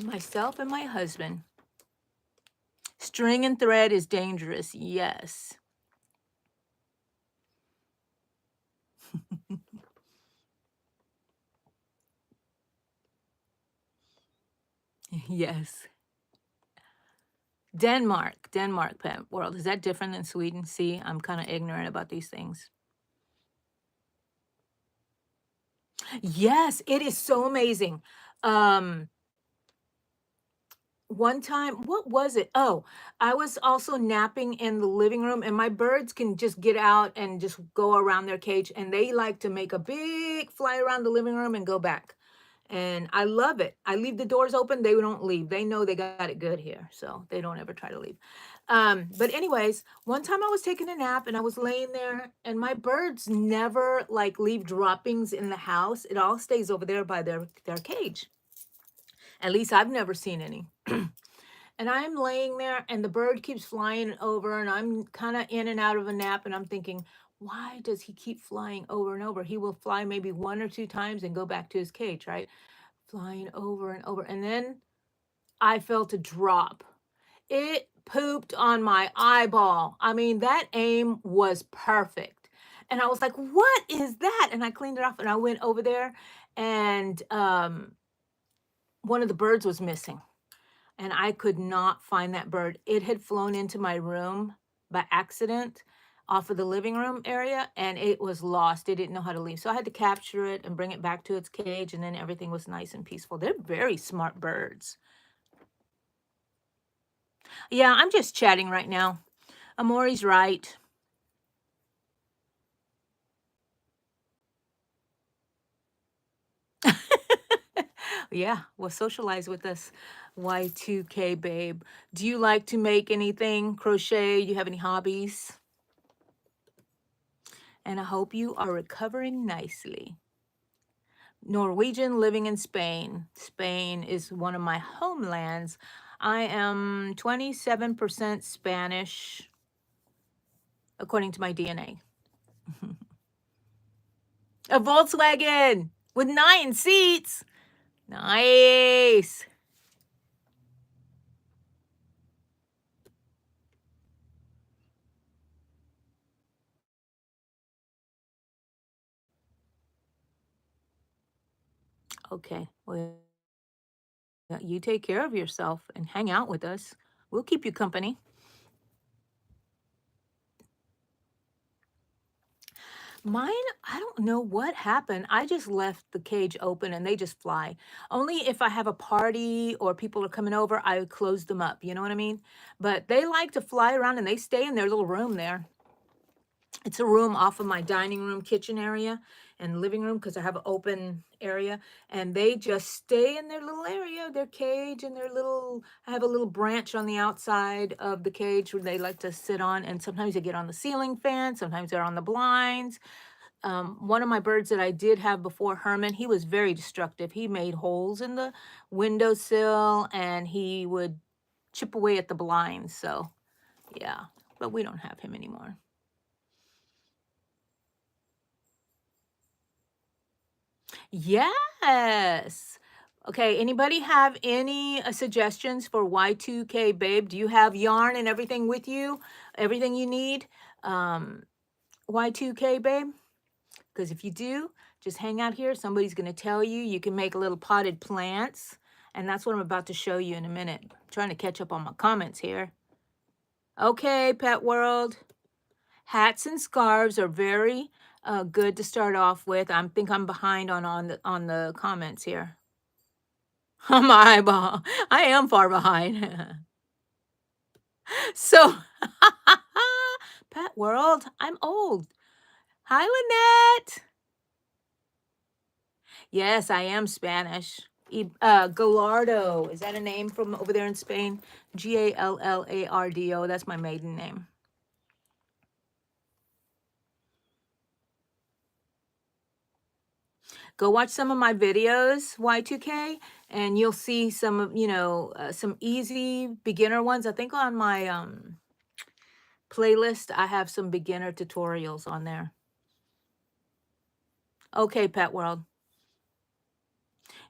Myself and my husband. String and thread is dangerous, yes. Yes. Denmark, pet world. Is that different than Sweden? See, I'm kind of ignorant about these things. Yes, it is so amazing. Um, One time, what was it? Oh, I was also napping in the living room, and my birds can just get out and just go around their cage, and they like to make a big fly around the living room and go back. And I love it. I leave the doors open, they don't leave. They know they got it good here, so they don't ever try to leave. But anyways, one time I was taking a nap and I was laying there, and my birds never like leave droppings in the house. It all stays over there by their cage. At least I've never seen any. And I'm laying there and the bird keeps flying over, and I'm kind of in and out of a nap, and I'm thinking, why does he keep flying over and over? He will fly maybe one or two times and go back to his cage, right? Flying over and over. And then I felt a drop. It pooped on my eyeball. I mean, that aim was perfect. And I was like, what is that? And I cleaned it off and I went over there, and one of the birds was missing, and I could not find that bird. It had flown into my room by accident off of the living room area, and it was lost. It didn't know how to leave. So I had to capture it and bring it back to its cage, and then everything was nice and peaceful. They're very smart birds. Yeah, I'm just chatting right now. Amori's right. Yeah, well, socialize with us, Y2K babe. Do you like to make anything, crochet? Do you have any hobbies? And I hope you are recovering nicely. Norwegian living in Spain. Spain is one of my homelands. I am 27% Spanish, according to my DNA. A Volkswagen with 9 seats. Nice. Okay. Well, you take care of yourself and hang out with us. We'll keep you company. Mine, I don't know what happened. I just left the cage open and they just fly. Only if I have a party or people are coming over, I close them up. You know what I mean? But they like to fly around and they stay in their little room there. It's a room off of my dining room, kitchen area, and living room, because I have an open area. And they just stay in their little area, their cage, and their little. I have a little branch on the outside of the cage where they like to sit on. And sometimes they get on the ceiling fan, sometimes they're on the blinds. One of my birds that I did have before, Herman, he was very destructive. He made holes in the windowsill and he would chip away at the blinds. So, yeah. but we don't have him anymore. Yes. Okay, anybody have any suggestions for Y2K Babe? Do you have yarn and everything with you? Everything you need? Y2K Babe? Because if you do, just hang out here. Somebody's going to tell you. You can make little potted plants. And that's what I'm about to show you in a minute. I'm trying to catch up on my comments here. Okay, Pet World. Hats and scarves are very good to start off with. I think I'm behind on the comments here. My eyeball. I am far behind. So, Pet World, I'm old. Hi, Lynette. Yes, I am Spanish. Gallardo. Is that a name from over there in Spain? Gallardo. That's my maiden name. Go watch some of my videos, Y2K, and you'll see some of, some easy beginner ones. I think on my playlist, I have some beginner tutorials on there. Okay, Pet World.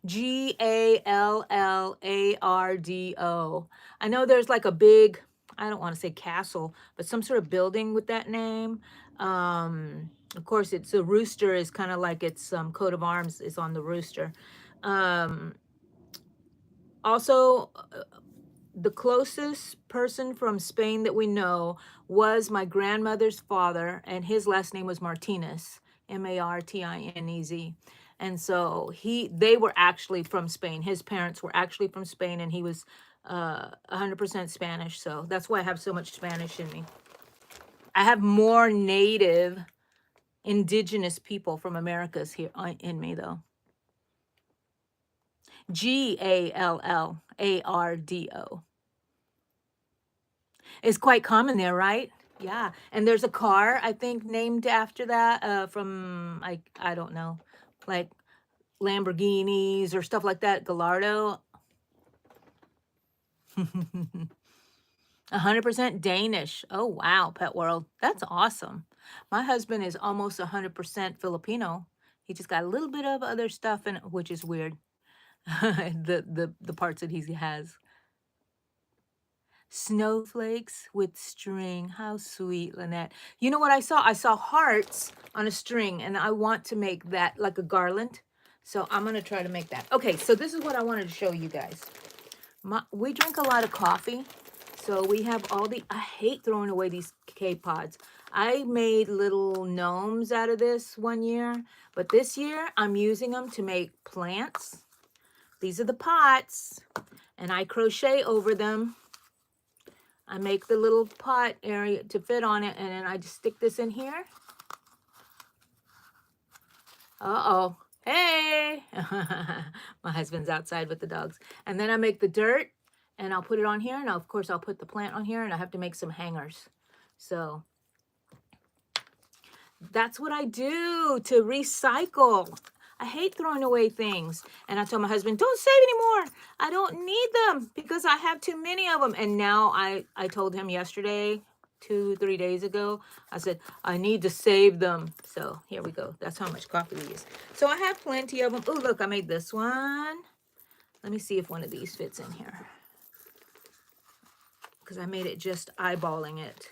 Gallardo. I know there's like a big, I don't want to say castle, but some sort of building with that name. Of course, it's a rooster is kind of like its coat of arms is on the rooster. Also, the closest person from Spain that we know was my grandmother's father, and his last name was Martinez, Martinez. And so they were actually from Spain. His parents were actually from Spain, and he was 100% Spanish. So that's why I have so much Spanish in me. I have more native indigenous people from Americas here in me, though. Gallardo. It's quite common there, right? Yeah. And there's a car, I think, named after that from, I don't know, like Lamborghinis or stuff like that. Gallardo. 100% Danish. Oh, wow, Pet World. That's awesome. My husband is almost 100% Filipino. He just got a little bit of other stuff in it, which is weird. the parts that he has. Snowflakes with string. How sweet, Lynette. You know what I saw? I saw hearts on a string, and I want to make that like a garland. So I'm going to try to make that. Okay, so this is what I wanted to show you guys. We drink a lot of coffee, so we have all I hate throwing away these K-pods. I made little gnomes out of this one year, but this year I'm using them to make plants. These are the pots, and I crochet over them. I make the little pot area to fit on it, and then I just stick this in here. Uh-oh. Hey! My husband's outside with the dogs. And then I make the dirt, and I'll put it on here, and of course I'll put the plant on here, and I have to make some hangers. So that's what I do to recycle. I hate throwing away things. And I told my husband, don't save anymore. I don't need them because I have too many of them. And now I told him yesterday, 2-3 days ago, I said, I need to save them. So here we go. That's how much coffee we use. So I have plenty of them. Oh, look, I made this one. Let me see if one of these fits in here. Because I made it just eyeballing it.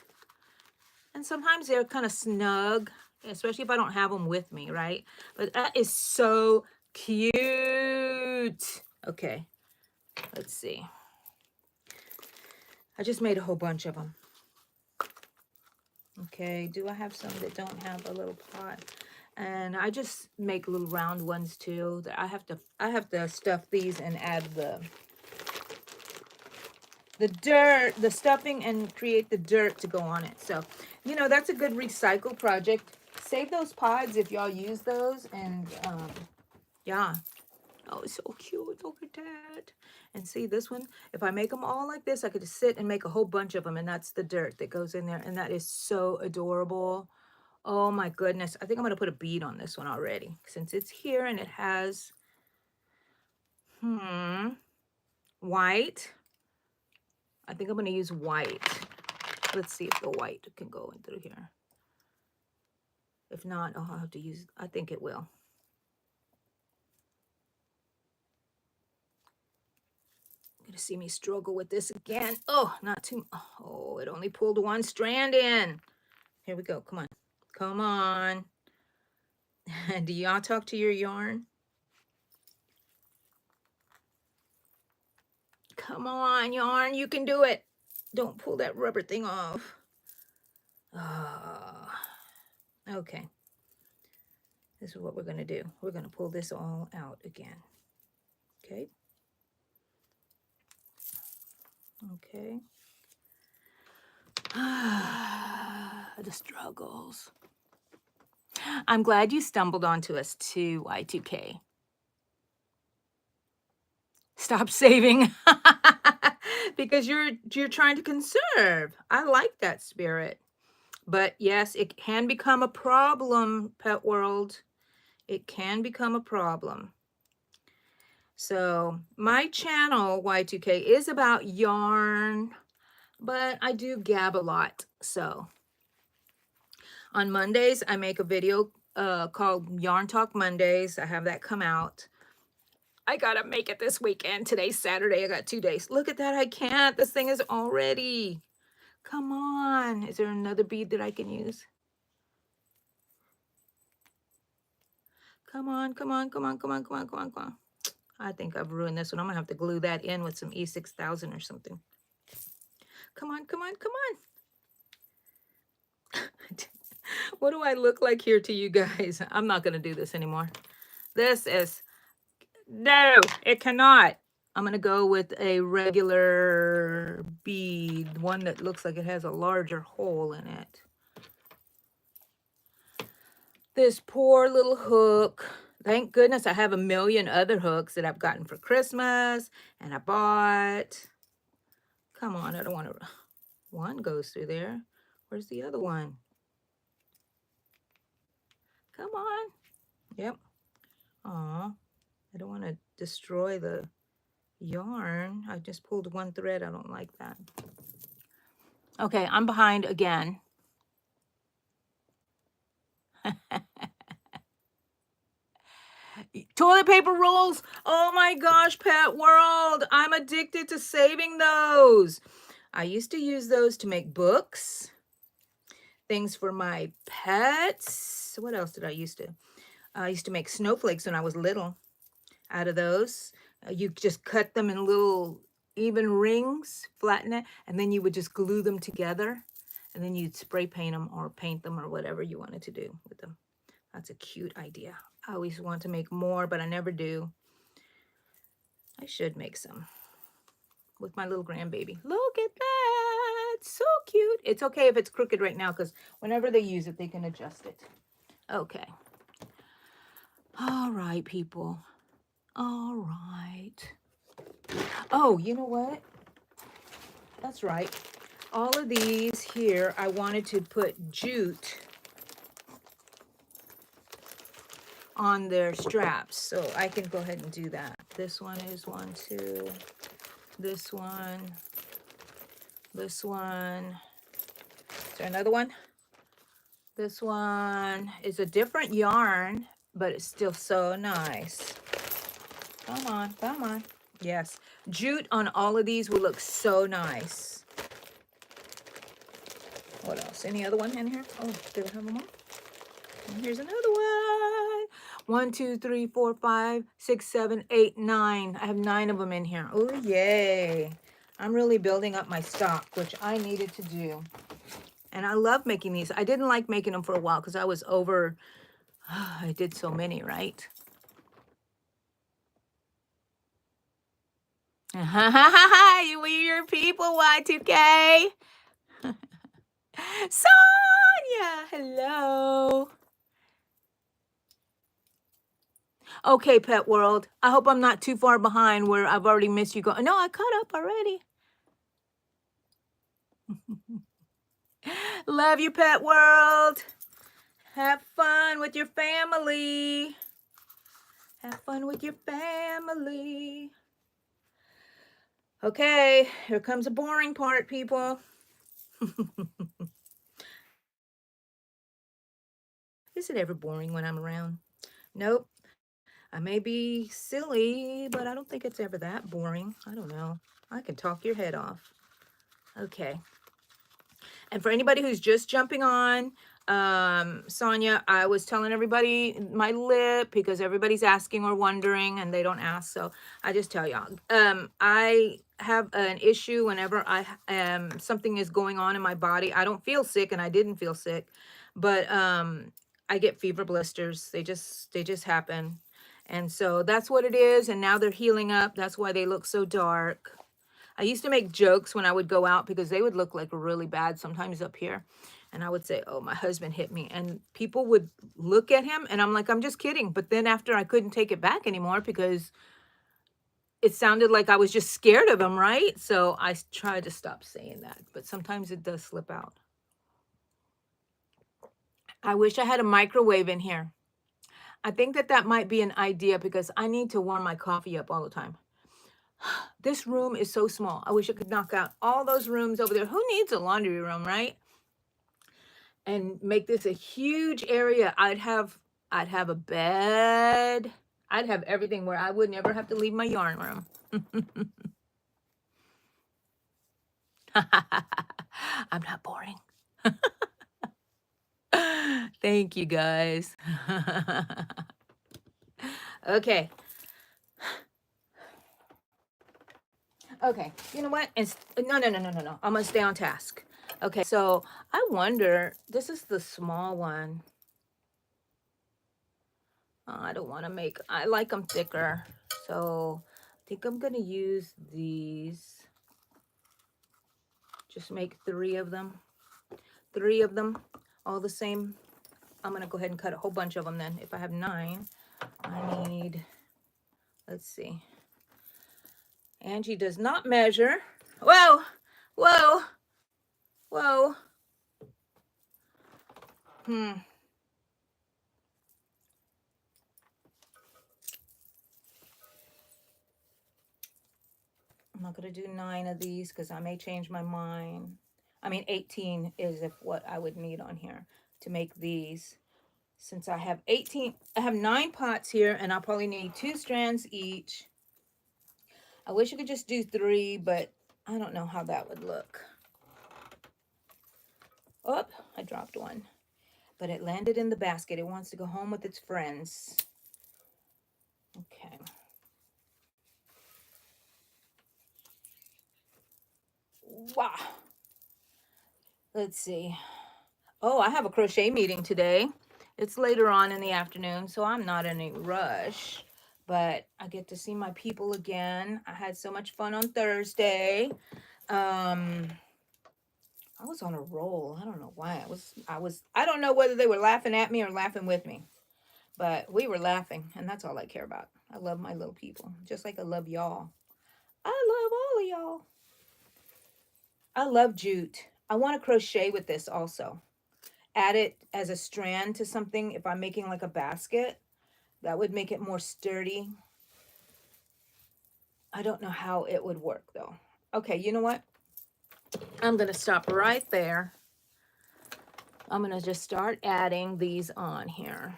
And sometimes they're kind of snug, especially if I don't have them with me, right? But that is so cute. Okay, let's see. I just made a whole bunch of them. Okay, do I have some that don't have a little pot? And I just make little round ones too. I have to stuff these and add the dirt, the stuffing, and create the dirt to go on it. So, that's a good recycle project. Save those pods if y'all use those. And yeah. Oh, it's so cute. Look at that. And see this one? If I make them all like this, I could just sit and make a whole bunch of them. And that's the dirt that goes in there. And that is so adorable. Oh my goodness. I think I'm going to put a bead on this one already. Since it's here and it has white. I think I'm going to use white. Let's see if the white can go in through here. If not, I'll have to use, I think it will. You're gonna see me struggle with this again. Oh, not too, oh, it only pulled one strand in. Here we go, come on. Come on. Do y'all talk to your yarn? Come on, yarn, you can do it. Don't pull that rubber thing off. Okay. This is what we're gonna do. We're gonna pull this all out again. Okay. Okay. The struggles. I'm glad you stumbled onto us too, Y2K. Stop saving. Because you're trying to conserve. I like that spirit. But yes, it can become a problem, Pet World. It can become a problem. So my channel, Y2K, is about yarn, but I do gab a lot. So on Mondays, I make a video called Yarn Talk Mondays. I have that come out. I gotta make it this weekend. Today's Saturday. I got 2 days. Look at that. I can't. This thing is already. Come on. Is there another bead that I can use? Come on, come on, come on, come on, come on, come on, come on. I think I've ruined this one. I'm gonna have to glue that in with some E6000 or something. Come on, come on, come on. What do I look like here to you guys? I'm not gonna do this anymore. This is, no, it cannot. I'm gonna go with a regular bead, one that looks like it has a larger hole in it. This poor little hook. Thank goodness I have a million other hooks that I've gotten for Christmas and I bought. Come on, I don't want to. One goes through there. Where's the other one? Come on. Yep. Aw, I don't want to destroy the yarn. I just pulled one thread. I don't like that. Okay, I'm behind again. Toilet paper rolls. Oh my gosh, Pet World. I'm addicted to saving those. I used to use those to make books, things for my pets. What else did I used to? I used to make snowflakes when I was little out of those. You just cut them in little even rings, flatten it, and then you would just glue them together. And then you'd spray paint them or paint them or whatever you wanted to do with them. That's a cute idea. I always want to make more, but I never do. I should make some with my little grandbaby. Look at that. So cute. It's okay if it's crooked right now because whenever they use it, they can adjust it. Okay. All right, people. All right. Oh, you know what? That's right. All of these here, I wanted to put jute on their straps. So I can go ahead and do that. This one is 1, 2. This one. This one. Is there another one? This one is a different yarn, but it's still so nice. Come on, come on. Yes, jute on all of these will look so nice. What else? Any other one in here? Oh, did I have them all? And here's another one. 1, 2, 3, 4, 5, 6, 7, 8, 9. I have 9 of them in here. Oh, yay. I'm really building up my stock, which I needed to do. And I love making these. I didn't like making them for a while because I was over, I did so many, right? We your people, Y2K. Sonia, hello. Okay, Pet World. I hope I'm not too far behind where I've already missed you. No, I caught up already. Love you, Pet World. Have fun with your family. Have fun with your family. Okay, here comes the boring part, people. Is it ever boring when I'm around? Nope. I may be silly, but I don't think it's ever that boring. I don't know. I can talk your head off. Okay. And for anybody who's just jumping on, Sonia, I was telling everybody my lip because everybody's asking or wondering and they don't ask. So I just tell y'all, I have an issue whenever something is going on in my body. I don't feel sick and I didn't feel sick, but I get fever blisters. They just happen. And so that's what it is. And now they're healing up. That's why they look so dark. I used to make jokes when I would go out because they would look like really bad sometimes up here. And I would say, oh, my husband hit me. And people would look at him and I'm like, I'm just kidding. But then after I couldn't take it back anymore because it sounded like I was just scared of him, right? So I tried to stop saying that. But sometimes it does slip out. I wish I had a microwave in here. I think that might be an idea because I need to warm my coffee up all the time. This room is so small. I wish I could knock out all those rooms over there. Who needs a laundry room, right? And make this a huge area. I'd have a bed. I'd have everything where I would never have to leave my yarn room. I'm not boring. Thank you guys. Okay. Okay, you know what? No. I'm gonna stay on task. Okay, so I wonder, this is the small one. I don't want to make, I like them thicker. So I think I'm gonna use these. Just make 3 of them. 3 of them, all the same. I'm gonna go ahead and cut a whole bunch of them then. If I have 9, I need, let's see. Angie does not measure. Whoa, whoa, whoa. I'm not gonna do 9 of these because I may change my mind. I mean, 18 is if what I would need on here to make these. Since I have 9 pots here and I'll probably need 2 strands each. I wish I could just do 3, but I don't know how that would look. Oh, I dropped one. But it landed in the basket. It wants to go home with its friends. Okay. Wow. Let's see. Oh, I have a crochet meeting today. It's later on in the afternoon, so I'm not in a rush. But I get to see my people again. I had so much fun on Thursday. I was on a roll. I don't know why. I don't know whether they were laughing at me or laughing with me. But we were laughing, and that's all I care about. I love my little people, just like I love y'all. I love all of y'all. I love jute. I want to crochet with this also. Add it as a strand to something. If I'm making like a basket, that would make it more sturdy. I don't know how it would work though. Okay, you know what? I'm going to stop right there. I'm going to just start adding these on here.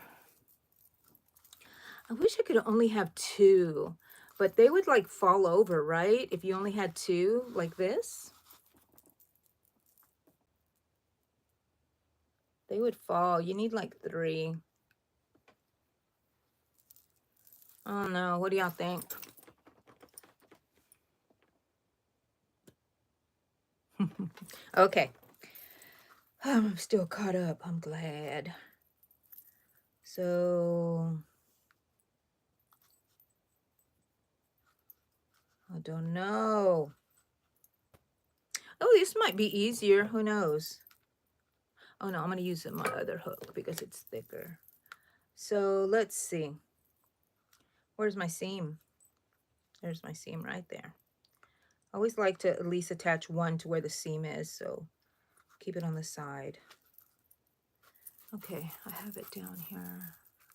I wish I could only have 2, but they would like fall over, right? If you only had 2 like this, they would fall. You need like 3. Oh no, what do y'all think? Okay. I'm still caught up. I'm glad. So, I don't know. Oh, this might be easier. Who knows? Oh no, I'm going to use my other hook because it's thicker. So, let's see. Where's my seam? There's my seam right there. I always like to at least attach one to where the seam is, so keep it on the side. Okay, I have it down here.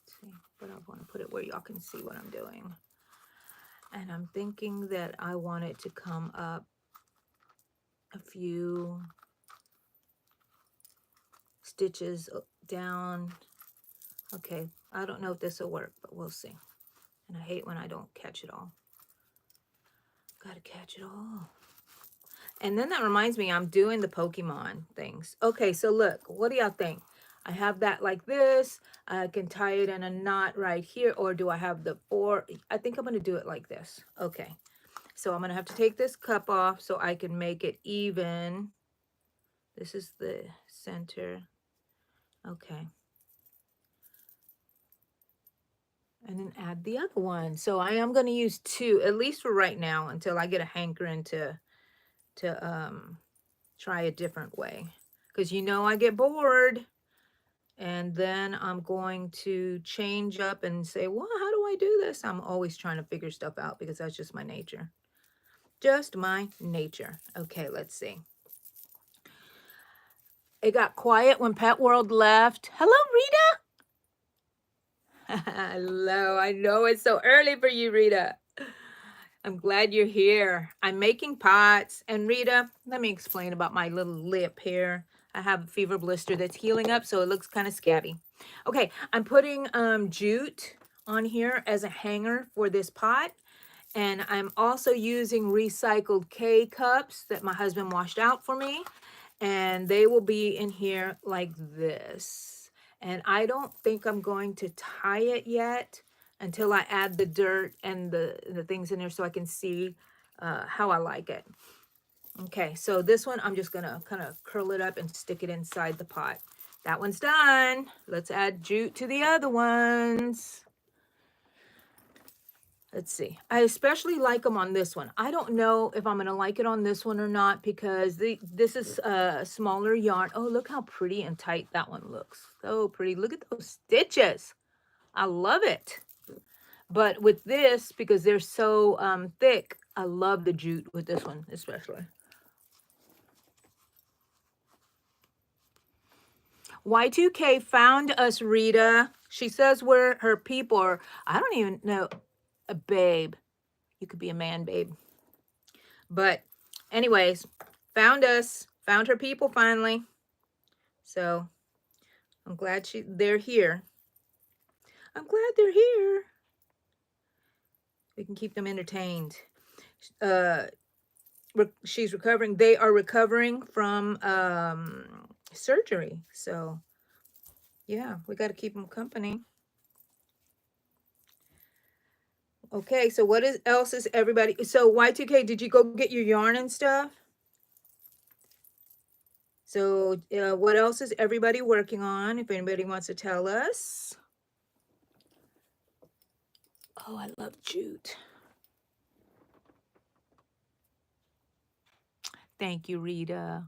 Let's see, but I want to put it where y'all can see what I'm doing. And I'm thinking that I want it to come up a few stitches down. Okay, I don't know if this will work, but we'll see. And I hate when I don't catch it all. Gotta catch it all. And then that reminds me, I'm doing the Pokemon things. Okay, so look, what do y'all think? I have that like this. I can tie it in a knot right here. Or do I have the four? I think I'm going to do it like this. Okay, so I'm going to have to take this cup off so I can make it even. This is the center. Okay. And then add the other one. So I am going to use two, at least for right now, until I get a hankering to try a different way. Because you know I get bored. And then I'm going to change up and say, well, how do I do this? I'm always trying to figure stuff out because that's just my nature. Just my nature. Okay, let's see. It got quiet when Pet World left. Hello, Rita. Hello. I know it's so early for you, Rita. I'm glad you're here. I'm making pots. And Rita, let me explain about my little lip here. I have a fever blister that's healing up, so it looks kind of scabby. Okay, I'm putting jute on here as a hanger for this pot. And I'm also using recycled K cups that my husband washed out for me. And they will be in here like this. And I don't think I'm going to tie it yet until I add the dirt and the things in there so I can see how I like it. Okay, so this one, I'm just gonna kind of curl it up and stick it inside the pot. That one's done. Let's add jute to the other ones. Let's see. I especially like them on this one. I don't know if I'm going to like it on this one or not because this is a smaller yarn. Oh, look how pretty and tight that one looks. So pretty. Look at those stitches. I love it. But with this, because they're so thick, I love the jute with this one especially. Y2K found us, Rita. She says where her people are. I don't even know. A babe. You could be a man, babe. But anyways, found us, found her people finally. So I'm glad they're here. I'm glad they're here. We can keep them entertained. She's recovering. They are recovering from surgery. So yeah, we got to keep them company. Okay, so what else is everybody? So Y2K, did you go get your yarn and stuff? So what else is everybody working on? If anybody wants to tell us. Oh, I love jute. Thank you, Rita.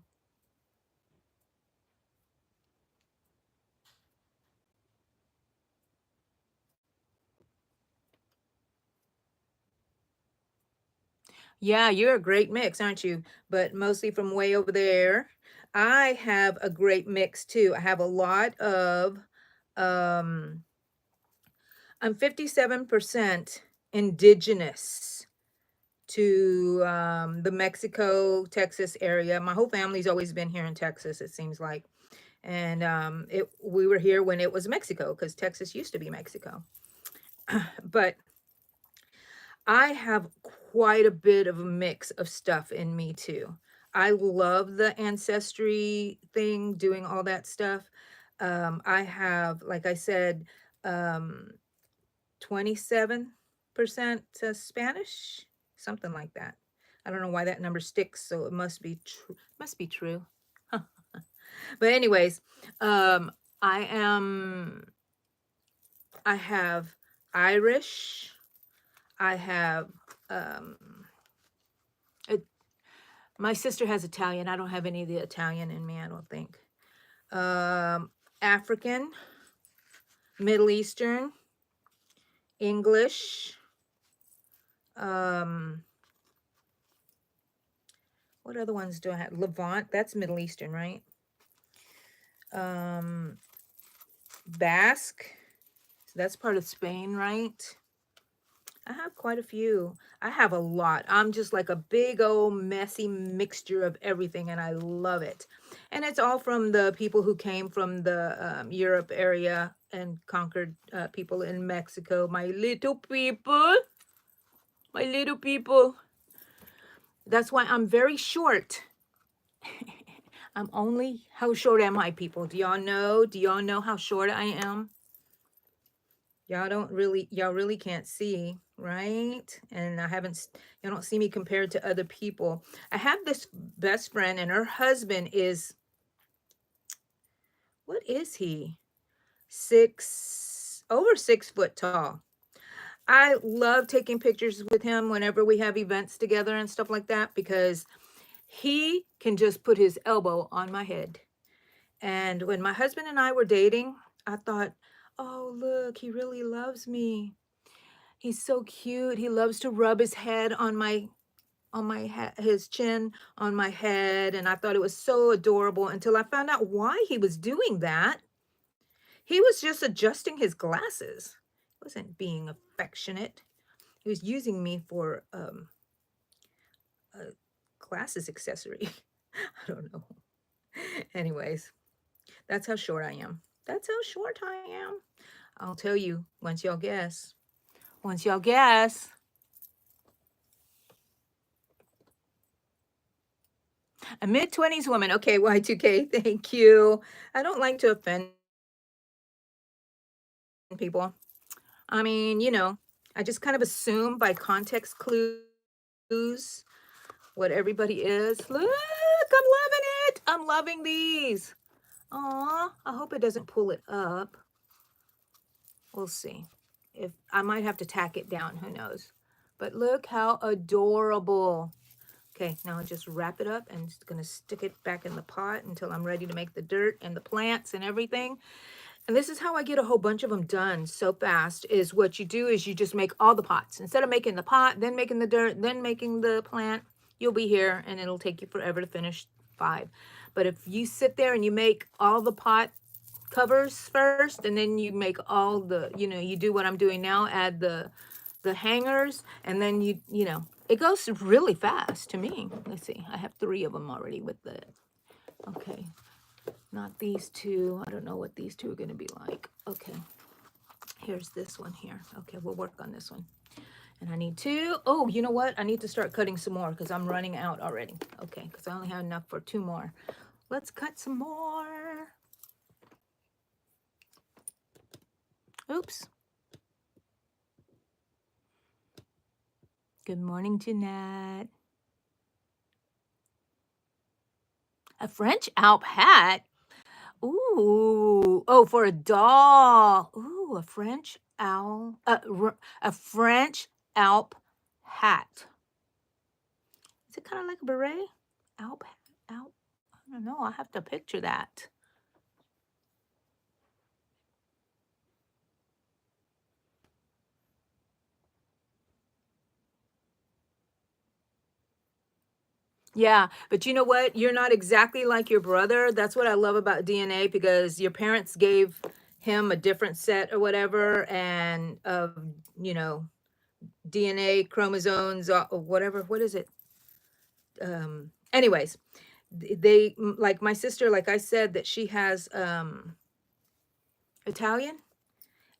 Yeah, you're a great mix, aren't you? But mostly from way over there. I have a great mix too. I have a lot of, I'm 57% indigenous to the Mexico, Texas area. My whole family's always been here in Texas, it seems like. And we were here when it was Mexico because Texas used to be Mexico. But I have quite a bit of a mix of stuff in me too. I love the ancestry thing, doing all that stuff. I have, like I said, 27% Spanish, something like that. I don't know why that number sticks, so it must be true. Must be true. But anyways, I have Irish. I have my sister has Italian. I don't have any of the Italian in me, I don't think. African, Middle Eastern, English. What other ones do I have? Levant, that's Middle Eastern, right? Basque, so that's part of Spain, right? I have quite a few. I have a lot. I'm just like a big old messy mixture of everything, and I love it. And it's all from the people who came from the Europe area and conquered people in Mexico. My little people, my little people. That's why I'm very short. I'm only, how short am I, people? Do y'all know? Do y'all know how short I am? Y'all really can't see, right? And y'all don't see me compared to other people. I have this best friend, and her husband is, what is he? Over 6 foot tall. I love taking pictures with him whenever we have events together and stuff like that, because he can just put his elbow on my head. And when my husband and I were dating, I thought, oh, look, he really loves me. He's so cute. He loves to rub his head his chin on my head, and I thought it was so adorable until I found out why he was doing that. He was just adjusting his glasses. He wasn't being affectionate. He was using me for a glasses accessory. I don't know. Anyways, that's how short I am. That's how short I am. I'll tell you once y'all guess. Once y'all guess. A mid-20s woman. Okay, Y2K, thank you. I don't like to offend people. I mean, I just kind of assume by context clues what everybody is. Look, I'm loving it. I'm loving these. Aw, I hope it doesn't pull it up. We'll see. If I might have to tack it down, who knows. But look how adorable. Okay, now I just wrap it up and just gonna stick it back in the pot until I'm ready to make the dirt and the plants and everything. And this is how I get a whole bunch of them done so fast, is what you do is you just make all the pots. Instead of making the pot, then making the dirt, then making the plant, you'll be here and it'll take you forever to finish 5. But if you sit there and you make all the pot covers first, and then you make all the, you do what I'm doing now, add the hangers, and then it goes really fast to me. Let's see, I have 3 of them already with the, okay, not these 2. I don't know what these 2 are going to be like. Okay, here's this one here. Okay, we'll work on this one. And I need 2. Oh, you know what? I need to start cutting some more because I'm running out already. Okay, because I only have enough for 2 more. Let's cut some more. Oops. Good morning, Jeanette. A French Alp hat? Ooh. Oh, for a doll. Ooh, a French owl. A French Alp hat. Is it kind of like a beret? Alp, Alp. I don't know. I have to picture that. Yeah, but you know what? You're not exactly like your brother. That's what I love about DNA, because your parents gave him a different set or whatever, and of, you know, DNA chromosomes or whatever. What is it? Anyways, they, like my sister, like I said, that she has Italian,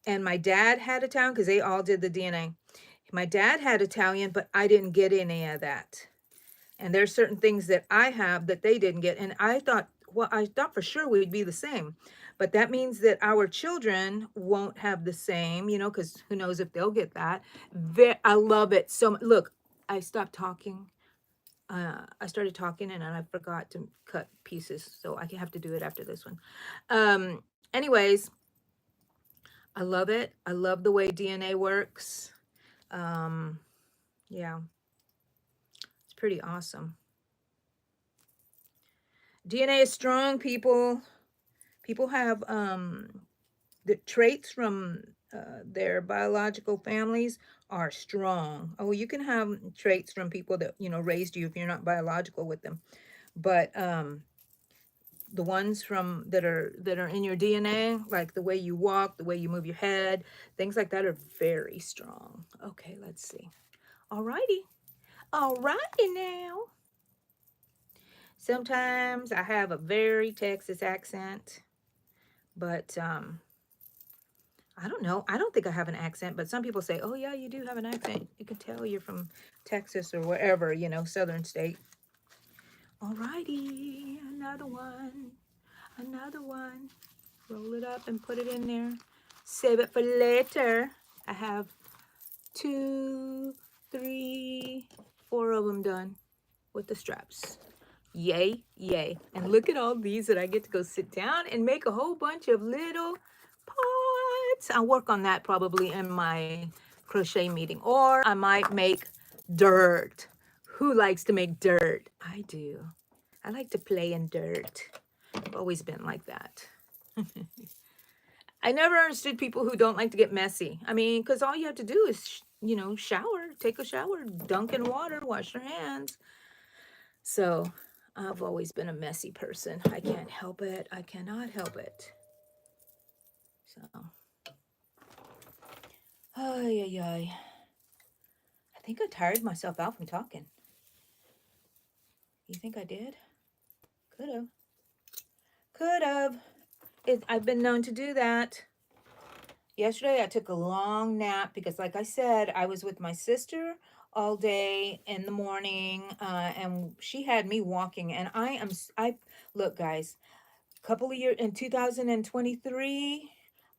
and my dad had Italian because they all did the DNA. My dad had Italian, but I didn't get any of that. And there's certain things that I have that they didn't get. And I thought, well, I thought for sure we'd be the same. But that means that our children won't have the same, because who knows if they'll get that. I love it so much. Look, I stopped talking. I started talking and then I forgot to cut pieces. So I have to do it after this one. Anyways, I love it. I love the way DNA works. Yeah, it's pretty awesome. DNA is strong, people. People have the traits from their biological families are strong. Oh, you can have traits from people that raised you if you're not biological with them, but the ones from that are in your DNA, like the way you walk, the way you move your head, things like that are very strong. Okay, let's see. Alrighty. Alrighty now. Sometimes I have a very Texas accent, but I don't know. I don't think I have an accent, but some people say, "Oh yeah, you do have an accent. You can tell you're from Texas or wherever, southern state." Alrighty, another one. Another one. Roll it up and put it in there. Save it for later. I have 2, 3, 4 of them done with the straps. Yay, yay. And look at all these that I get to go sit down and make a whole bunch of little pots. I'll work on that probably in my crochet meeting. Or I might make dirt. Who likes to make dirt? I do. I like to play in dirt. I've always been like that. I never understood people who don't like to get messy. I mean, because all you have to do is, shower, take a shower, dunk in water, wash your hands. So I've always been a messy person. I can't help it. I cannot help it. So, ay, ay, ay. I think I tired myself out from talking. You think I did? Could have. Could have. I've been known to do that. Yesterday I took a long nap because, like I said, I was with my sister all day in the morning, and she had me walking. And I look, guys, couple of years in 2023,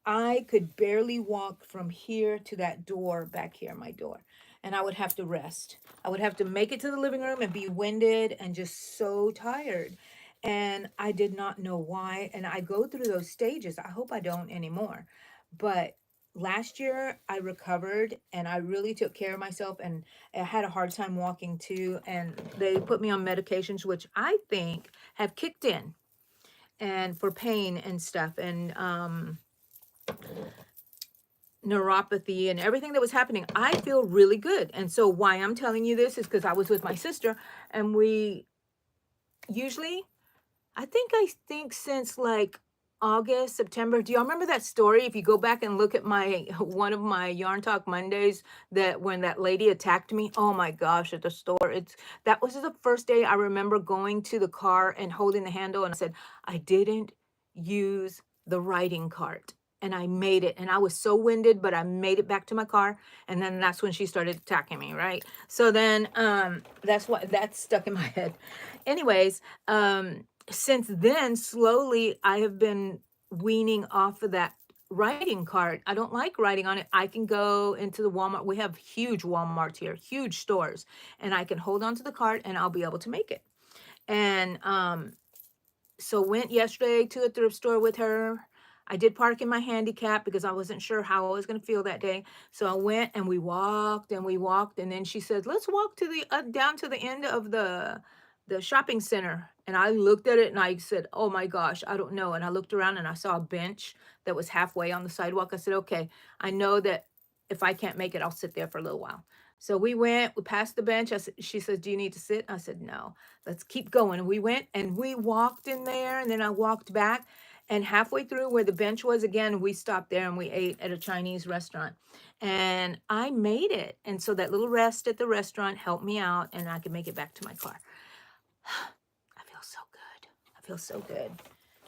I could barely walk from here to that door back here, my door, and I would have to rest. I would have to make it to the living room and be winded and just so tired. And I did not know why. And I go through those stages. I hope I don't anymore. But last year I recovered and I really took care of myself, and I had a hard time walking too. And they put me on medications, which I think have kicked in and for pain and stuff, and neuropathy and everything that was happening. I feel really good. And so why I'm telling you this is because I was with my sister, and we usually, I think since like August, September. Do y'all remember that story? If you go back and look at my one of my Yarn Talk Mondays, that when that lady attacked me, oh my gosh, at the store. That was the first day I remember going to the car and holding the handle, and I said, I didn't use the riding cart. And I made it, and I was so winded, but I made it back to my car. And then that's when she started attacking me, right? So then that's what that's stuck in my head. Anyways, since then, slowly I have been weaning off of that riding cart. I don't like riding on it. I can go into the Walmart. We have huge Walmarts here, huge stores, and I can hold on to the cart and I'll be able to make it. And so went yesterday to a thrift store with her. I did park in my handicap because I wasn't sure how I was going to feel that day. So I went and we walked and we walked, and then she said, "Let's walk to the down to the end of the shopping center." And I looked at it and I said, "Oh my gosh, I don't know." And I looked around and I saw a bench that was halfway on the sidewalk. I said, "Okay, I know that if I can't make it, I'll sit there for a little while." So we went, we passed the bench. She said, "Do you need to sit?" I said, "No, let's keep going." And we went and we walked in there, and then I walked back. And halfway through where the bench was again, we stopped there and we ate at a Chinese restaurant. And I made it. And so that little rest at the restaurant helped me out, and I could make it back to my car. I feel so good. I feel so good.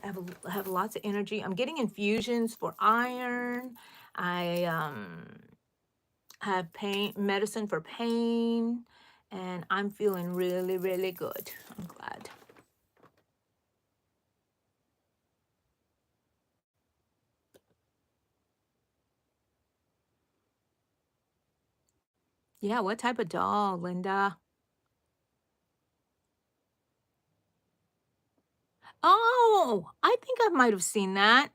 I have lots of energy. I'm getting infusions for iron. I have pain medicine for pain, and I'm feeling really, really good. I'm glad. Yeah, what type of doll, Linda? Oh, I think I might have seen that.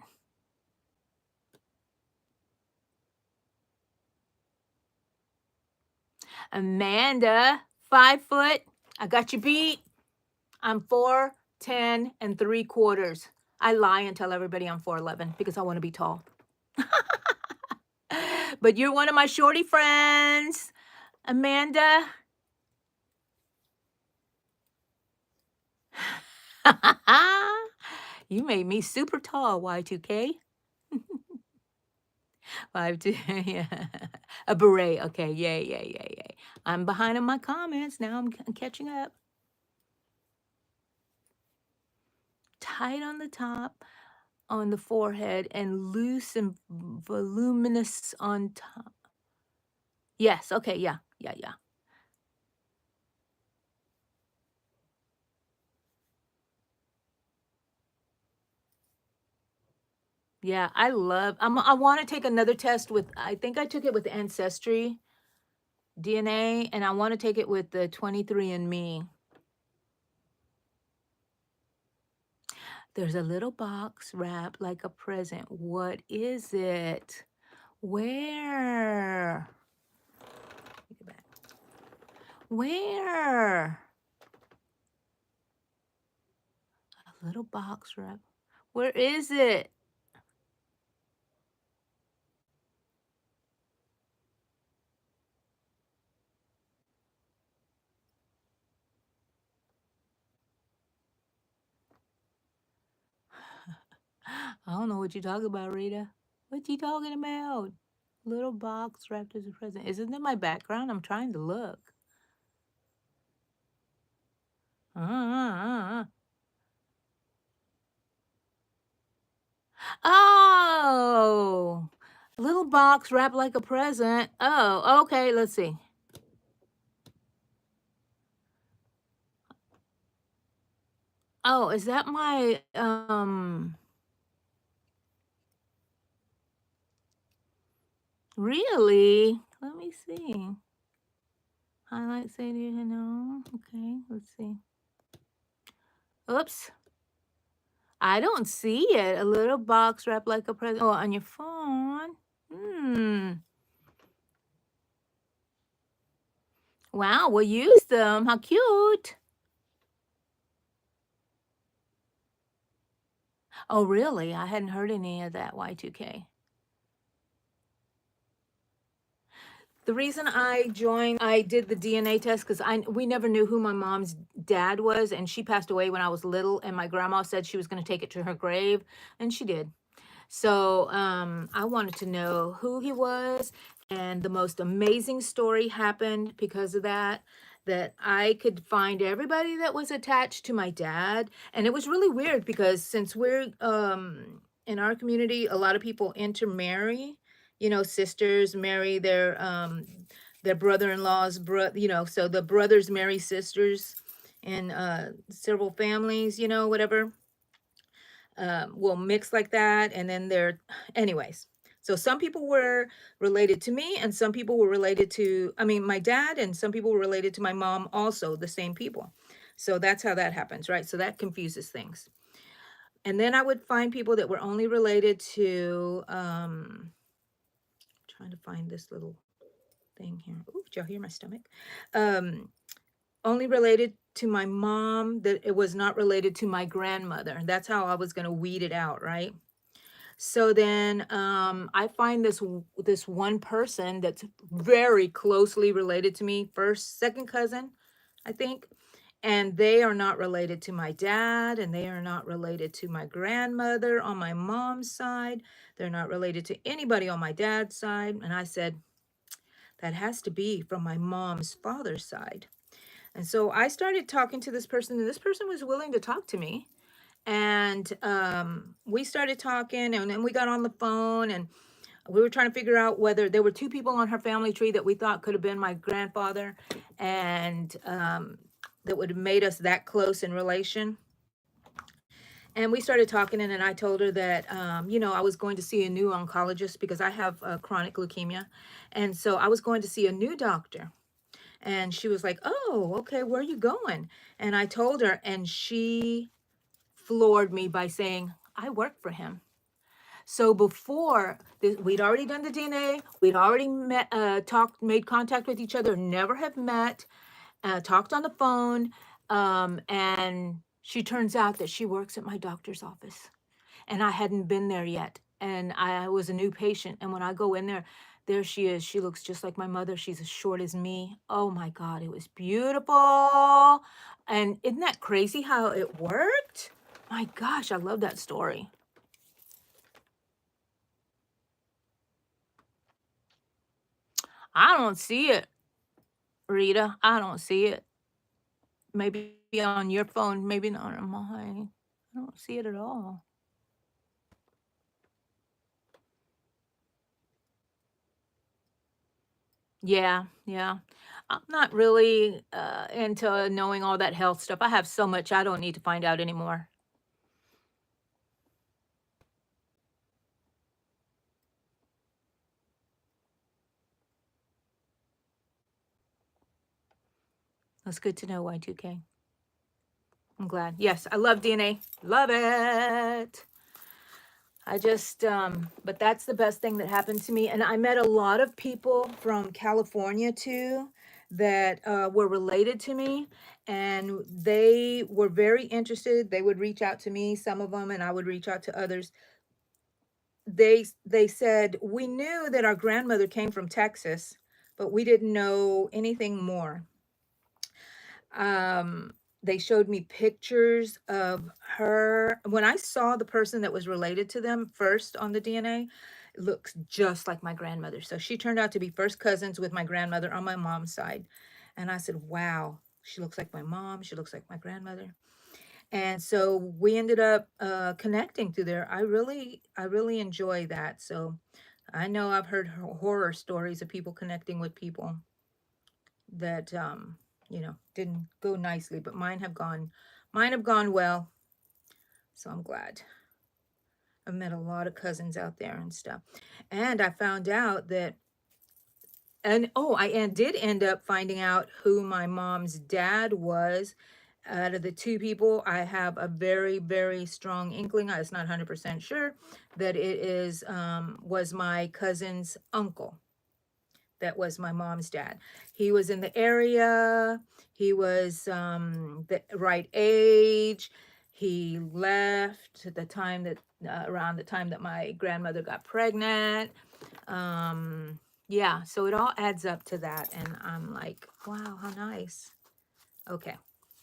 Amanda, 5 foot. I got you beat. I'm 4'10 3/4. I lie and tell everybody I'm 4'11 because I want to be tall. But you're one of my shorty friends, Amanda. You made me super tall, Y2K. 5'2", yeah. A beret, okay, yay, yay, yay, yay. I'm behind on my comments, now I'm catching up. Tight on the top, on the forehead, and loose and voluminous on top. Yes, okay, yeah, yeah, yeah. Yeah, I love, I want to take another test with, I think I took it with Ancestry DNA, and I want to take it with the 23andMe. There's a little box wrapped like a present. What is it? Where? Take it back. Where? A little box wrap. Where is it? I don't know what you're talking about, Rita. What you talking about? Little box wrapped as a present. Isn't it my background? I'm trying to look. Uh, uh, uh. Oh, a little box wrapped like a present. Oh, okay. Let's see. Oh, is that my really? Let me see. Highlight say you know. Okay, let's see. Oops. I don't see it. A little box wrapped like a present. Oh, on your phone. Hmm. Wow, we'll use them. How cute. Oh, really? I hadn't heard any of that Y2K. The reason I joined, I did the DNA test because we never knew who my mom's dad was, and she passed away when I was little, and my grandma said she was going to take it to her grave, and she did. So I wanted to know who he was, and the most amazing story happened because of that. That I could find everybody that was attached to my dad, and it was really weird because since we're in our community, a lot of people intermarry. You know, sisters marry their brother-in-law's so the brothers marry sisters in several families. You know, whatever will mix like that. And then anyways. So some people were related to me, and some people were related to, I mean, my dad, and some people were related to my mom, also the same people. So that's how that happens, right? So that confuses things. And then I would find people that were only related to, trying to find this little thing here. Oh, did y'all hear my stomach? Um, Only related to my mom, that it was not related to my grandmother. And that's how I was going to weed it out, right? So then I find this one person that's very closely related to me, first, second cousin, I think. And they are not related to my dad, and they are not related to my grandmother on my mom's side. They're not related to anybody on my dad's side. And I said, that has to be from my mom's father's side. And so I started talking to this person, and this person was willing to talk to me. And we started talking, and then we got on the phone, and we were trying to figure out whether there were two people on her family tree that we thought could have been my grandfather, and that would have made us that close in relation. And we started talking, and then I told her that, I was going to see a new oncologist because I have chronic leukemia. And so I was going to see a new doctor. And she was like, oh, okay, where are you going? And I told her, and she floored me by saying, I work for him. So before this, we'd already done the DNA, we'd already met, talked, made contact with each other, never have met, talked on the phone, and she turns out that she works at my doctor's office, and I hadn't been there yet, and I was a new patient, and when I go in there, there she is. She looks just like my mother. She's as short as me. Oh my God, it was beautiful. And isn't that crazy how it worked? My gosh, I love that story. I don't see it, Rita. I don't see it. Maybe on your phone, maybe not on mine. I don't see it at all. Yeah, yeah. I'm not really into knowing all that health stuff. I have so much I don't need to find out anymore. That's good to know, Y2K. I'm glad. Yes, I love DNA. Love it. I just, but that's the best thing that happened to me. And I met a lot of people from California too that were related to me, and they were very interested. They would reach out to me, some of them, and I would reach out to others. They said, we knew that our grandmother came from Texas, but we didn't know anything more. um they showed me pictures of her. When I saw the person that was related to them first on the DNA, it looks just like my grandmother. So she turned out to be first cousins with my grandmother on my mom's side. And I said, wow, she looks like my mom, she looks like my grandmother. And so we ended up connecting through there. I really enjoy that. So I know I've heard horror stories of people connecting with people that didn't go nicely, but mine have gone well. So I'm glad. I've met a lot of cousins out there and stuff. And I found out that, and oh, did end up finding out who my mom's dad was. Out of the two people, I have a very, very strong inkling. I was not 100% sure that it was my cousin's uncle. That was my mom's dad. He was in the area. He was the right age. He left at the time that around the time that my grandmother got pregnant. Yeah, so it all adds up to that, and I'm like, wow, how nice. Okay,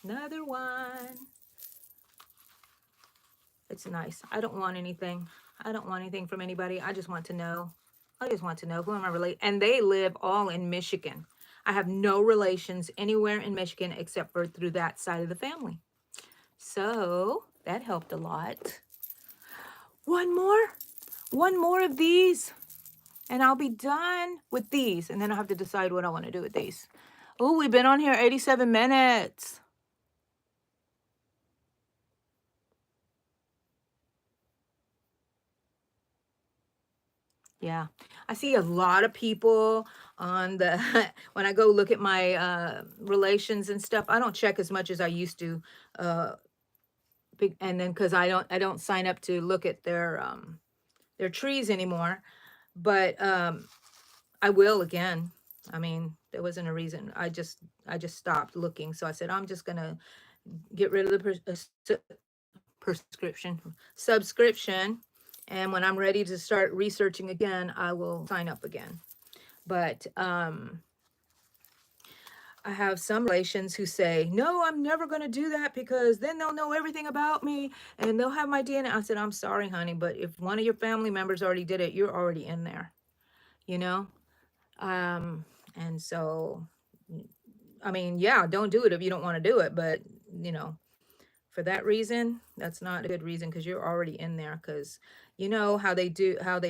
another one. It's nice. I don't want anything. I don't want anything from anybody. I just want to know. I just want to know who am I related. And they live all in Michigan. I have no relations anywhere in Michigan except for through that side of the family. So that helped a lot. One more. One more of these. And I'll be done with these. And then I'll have to decide what I want to do with these. Oh, we've been on here 87 minutes. Yeah, I see a lot of people on the when I go look at my relations and stuff. I don't check as much as I used to, uh, and then because I don't sign up to look at their trees anymore. But I will again. I mean, there wasn't a reason. I just stopped looking. So I said I'm just gonna get rid of the prescription subscription, and when I'm ready to start researching again, I will sign up again. But I have some relations who say, no, I'm never going to do that because then they'll know everything about me and they'll have my DNA. I said, I'm sorry, honey, but if one of your family members already did it, you're already in there, you know? Um, and so, I mean, yeah, don't do it if you don't want to do it, but, you know, for that reason, that's not a good reason because you're already in there. Because you know how they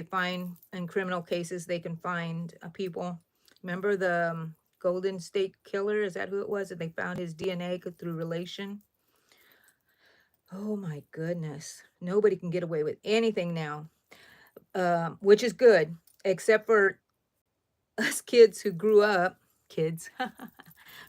find in criminal cases, they can find people. Remember the Golden State Killer? Is that who it was? That they found his DNA through relation. Oh my goodness. Nobody can get away with anything now, which is good, except for us kids who kids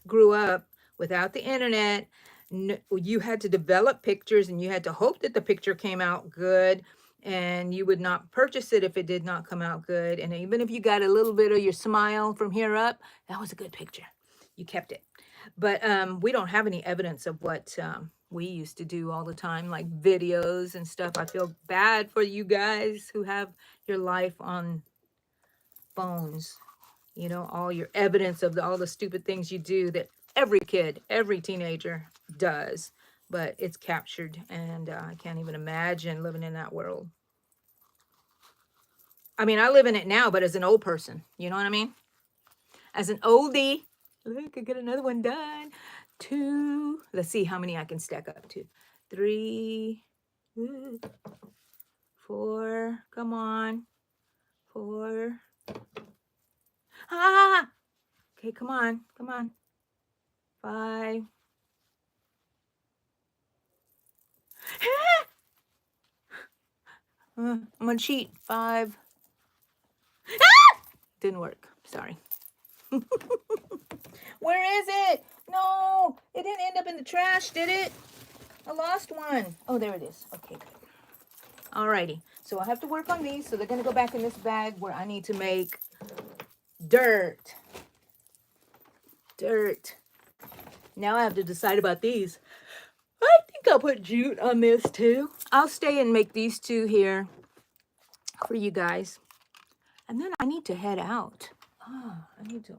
grew up without the internet. You had to develop pictures and you had to hope that the picture came out good, and you would not purchase it if it did not come out good. And even if you got a little bit of your smile from here up, that was a good picture. You kept it. But we don't have any evidence of what we used to do all the time, like videos and stuff. I feel bad for you guys who have your life on phones, all your evidence of all the stupid things you do that every kid, every teenager does. but it's captured, and I can't even imagine living in that world. I mean, I live in it now, but as an old person, you know what I mean? As an oldie, look, I get another one done. 2, let's see how many I can stack up to. 3, 4, come on. 4. Ah! Okay, come on, come on. 5. I'm gonna cheat. 5. Ah! Didn't work. Sorry. Where is it? No, it didn't end up in the trash, did it? I lost one. Oh, there it is. Okay, good. Alrighty. So I have to work on these. So they're gonna go back in this bag where I need to make dirt. Dirt. Now I have to decide about these. I think I'll put jute on this too. I'll stay and make these 2 here for you guys. And then I need to head out. I need to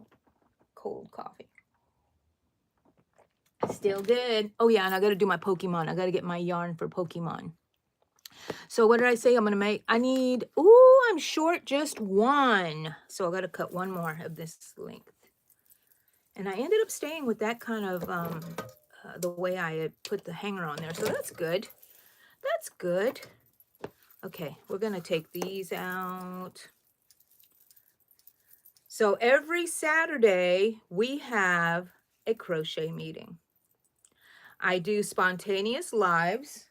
cold coffee. Still good. Oh yeah, and I got to do my Pokemon. I got to get my yarn for Pokemon. So what did I say I'm going to make? I need, ooh, I'm short just 1. So I got to cut 1 more of this length. And I ended up staying with that kind of, the way I had put the hanger on there. So that's good. That's good. Okay, we're going to take these out. So every Saturday we have a crochet meeting. I do spontaneous lives.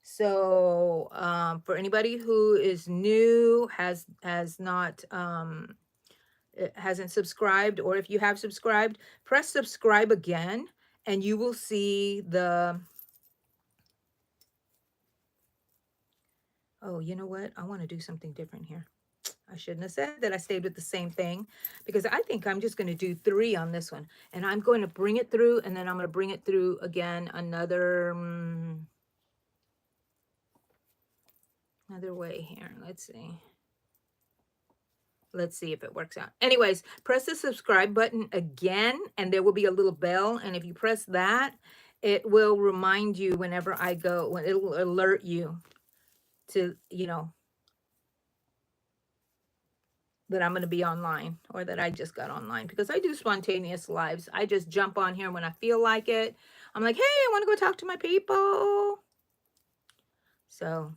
So for anybody who is new, hasn't subscribed, or if you have subscribed, press subscribe again, and you will see the. Oh, you know what? I want to do something different here. I shouldn't have said that I stayed with the same thing, because I think I'm just going to do 3 on this one, and I'm going to bring it through, and then I'm going to bring it through again another way here. Let's see. Let's see if it works out. Anyways, press the subscribe button again, and there will be a little bell, and if you press that, it will remind you whenever I go, when it will alert you to, that I'm going to be online, or that I just got online, because I do spontaneous lives. I just jump on here when I feel like it. I'm like, hey, I want to go talk to my people. So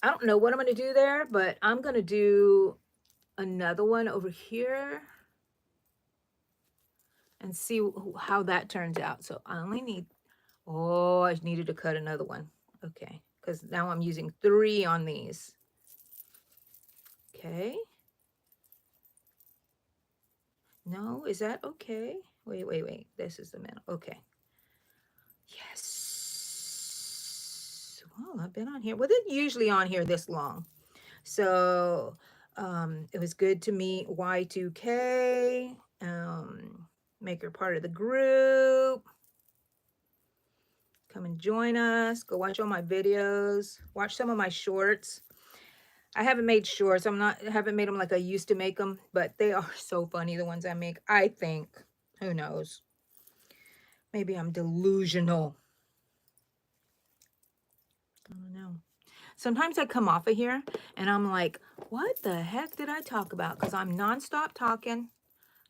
I don't know what I'm going to do there, but I'm going to do another one over here and see how that turns out. So I only need, oh, I needed to cut another one. Okay, because now I'm using 3 on these. Okay. No, is that okay? Wait. This is the middle. Okay. Yes. Well, I've been on here. Well, they're usually on here this long. So it was good to meet Y2K. Make her part of the group. Come and join us. Go watch all my videos. Watch some of my shorts. I haven't made shorts. Haven't made them like I used to make them, but they are so funny, the ones I make. I think. Who knows? Maybe I'm delusional. I don't know. Sometimes I come off of here and I'm like, what the heck did I talk about? Because I'm nonstop talking.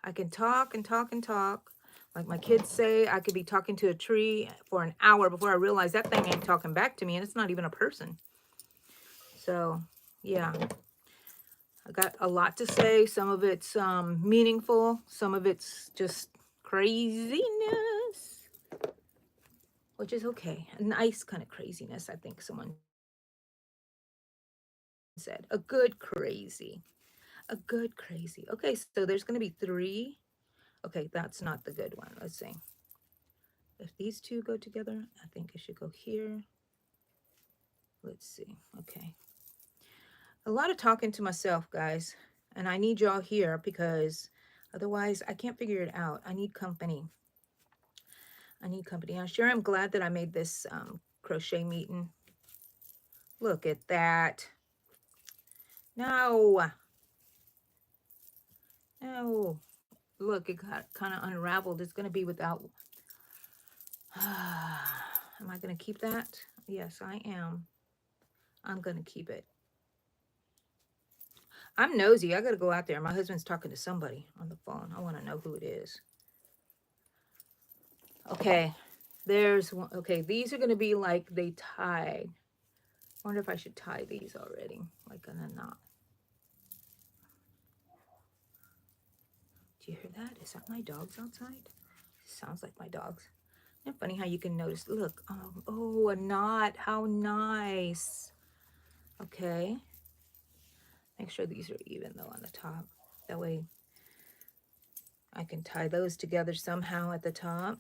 I can talk and talk and talk. Like my kids say, I could be talking to a tree for an hour before I realize that thing ain't talking back to me, and it's not even a person. So, yeah. I got a lot to say. Some of it's meaningful. Some of it's just craziness, which is okay. A nice kind of craziness, I think someone said. A good crazy. A good crazy. Okay, so there's going to be 3. Okay, that's not the good one. Let's see. If these 2 go together, I think it should go here. Let's see. Okay. A lot of talking to myself, guys. And I need y'all here, because otherwise I can't figure it out. I need company. I need company. I'm sure I'm glad that I made this crochet meeting. Look at that. No. No. Look, it got kind of unraveled. It's going to be without. Am I going to keep that? Yes, I am. I'm going to keep it. I'm nosy. I got to go out there. My husband's talking to somebody on the phone. I want to know who it is. Okay. There's one. Okay. These are going to be like they tied. I wonder if I should tie these already, like in a knot. Do you hear that? Is that my dogs outside? Sounds like my dogs. Isn't it funny how you can notice? Look. Oh, a knot. How nice. Okay. Make sure these are even though on the top. That way I can tie those together somehow at the top.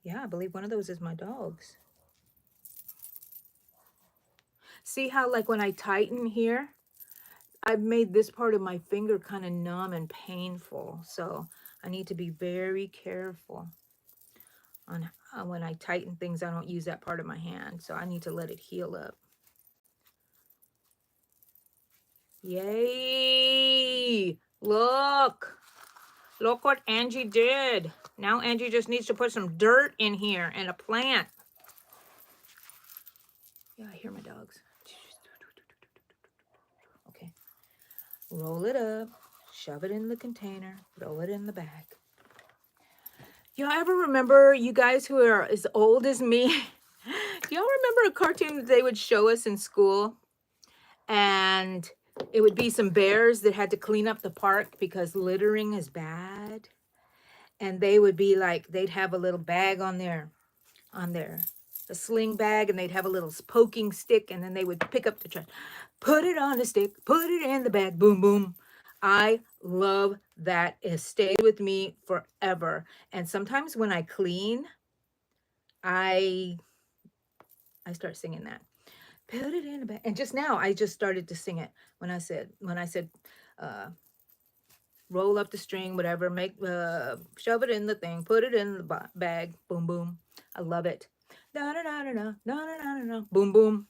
Yeah, I believe one of those is my dog's. See how like when I tighten here, I've made this part of my finger kind of numb and painful. So I need to be very careful on when I tighten things. I don't use that part of my hand. So I need to let it heal up. Yay! Look! Look what Angie did. Now Angie just needs to put some dirt in here and a plant. Yeah, I hear my dogs. Okay. Roll it up. Shove it in the container. Throw it in the bag. Y'all ever remember, you guys who are as old as me, do y'all remember a cartoon that they would show us in school? And it would be some bears that had to clean up the park because littering is bad. And they would be like, they'd have a little bag on a sling bag, and they'd have a little poking stick, and then they would pick up the trash, put it on a stick, put it in the bag, boom, boom. I love that. It stayed with me forever. And sometimes when I clean, I start singing that. Put it in the bag. And just now, I just started to sing it when I said, roll up the string, whatever, shove it in the thing, put it in the bag, boom, boom. I love it. Da da da da da da da da, boom, boom.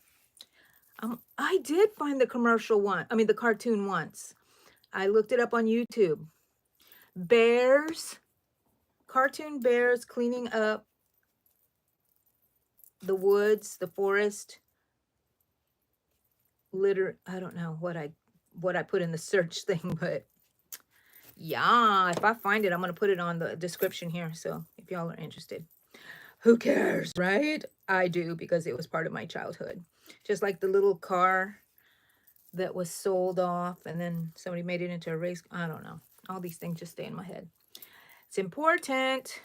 I did find the the cartoon once. I looked it up on YouTube. Cartoon bears cleaning up the woods, the forest, litter. I don't know what I put in the search thing, but yeah, if I find it, I'm going to put it on the description here. So if y'all are interested, who cares, right? I do, because it was part of my childhood. Just like the little car that was sold off and then somebody made it into a race. I don't know. All these things just stay in my head. It's important.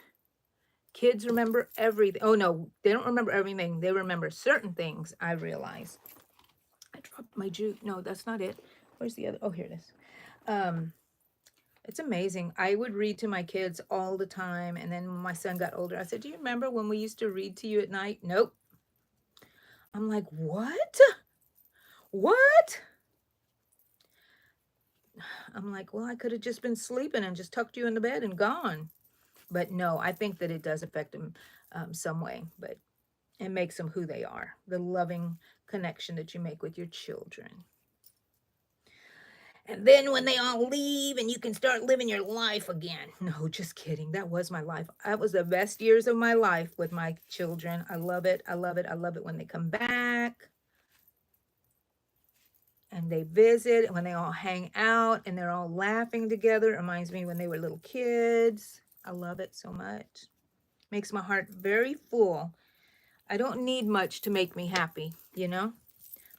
Kids remember everything. Oh, no, they don't remember everything. They remember certain things, I realize. I dropped my jute. No, that's not it. Where's the other? Oh, here it is. It's amazing. I would read to my kids all the time. And then when my son got older, I said, do you remember when we used to read to you at night? Nope. I'm like, what? What? I'm like, well, I could have just been sleeping and just tucked you in the bed and gone. But no, I think that it does affect them some way. But it makes them who they are. The loving connection that you make with your children. And then when they all leave and you can start living your life again. No, just kidding. That was my life. That was the best years of my life with my children. I love it. I love it. I love it when they come back and they visit, when they all hang out and they're all laughing together. It reminds me when they were little kids. I love it so much. Makes my heart very full. I don't need much to make me happy, you know?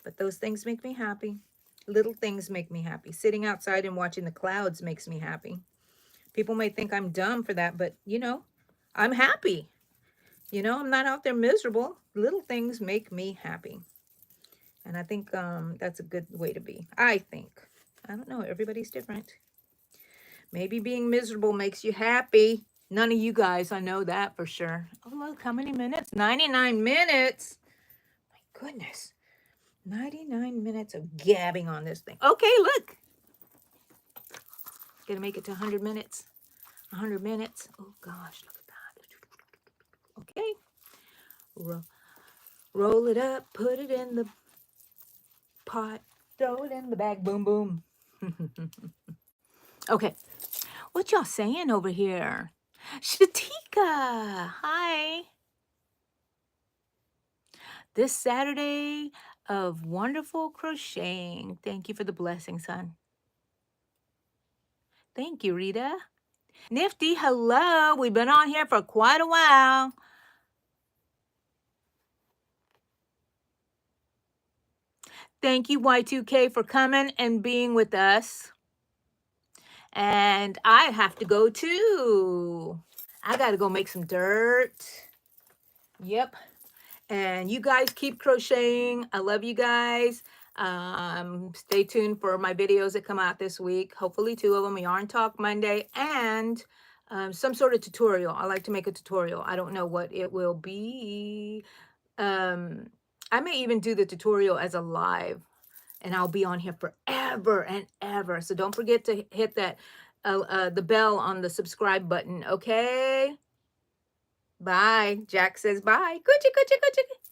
But those things make me happy. Little things make me happy. Sitting outside and watching the clouds makes me happy. People may think I'm dumb for that, but, you know, I'm happy. You know, I'm not out there miserable. Little things make me happy. And I think that's a good way to be. I think. I don't know. Everybody's different. Maybe being miserable makes you happy. None of you guys, I know that for sure. Oh, look, how many minutes? 99 minutes. My goodness. 99 minutes of gabbing on this thing. Okay, look. Gonna make it to 100 minutes. 100 minutes. Oh, gosh, look at that. Okay. Roll it up. Put it in the pot. Throw it in the bag. Boom, boom. Okay. What y'all saying over here? Shatika, Micah, hi. This Saturday of wonderful crocheting. Thank you for the blessing, son. Thank you, Rita. Nifty, hello. We've been on here for quite a while. Thank you, Y2K, for coming and being with us. And I have to go too. I got to go make some dirt. Yep. And you guys keep crocheting. I love you guys. Stay tuned for my videos that come out this week. Hopefully 2 of them, Yarn Talk Monday and some sort of tutorial. I like to make a tutorial. I don't know what it will be. I may even do the tutorial as a live, and I'll be on here forever and ever. So don't forget to hit that the bell on the subscribe button, okay? Bye. Jack says bye. Coochie, coochie, coochie.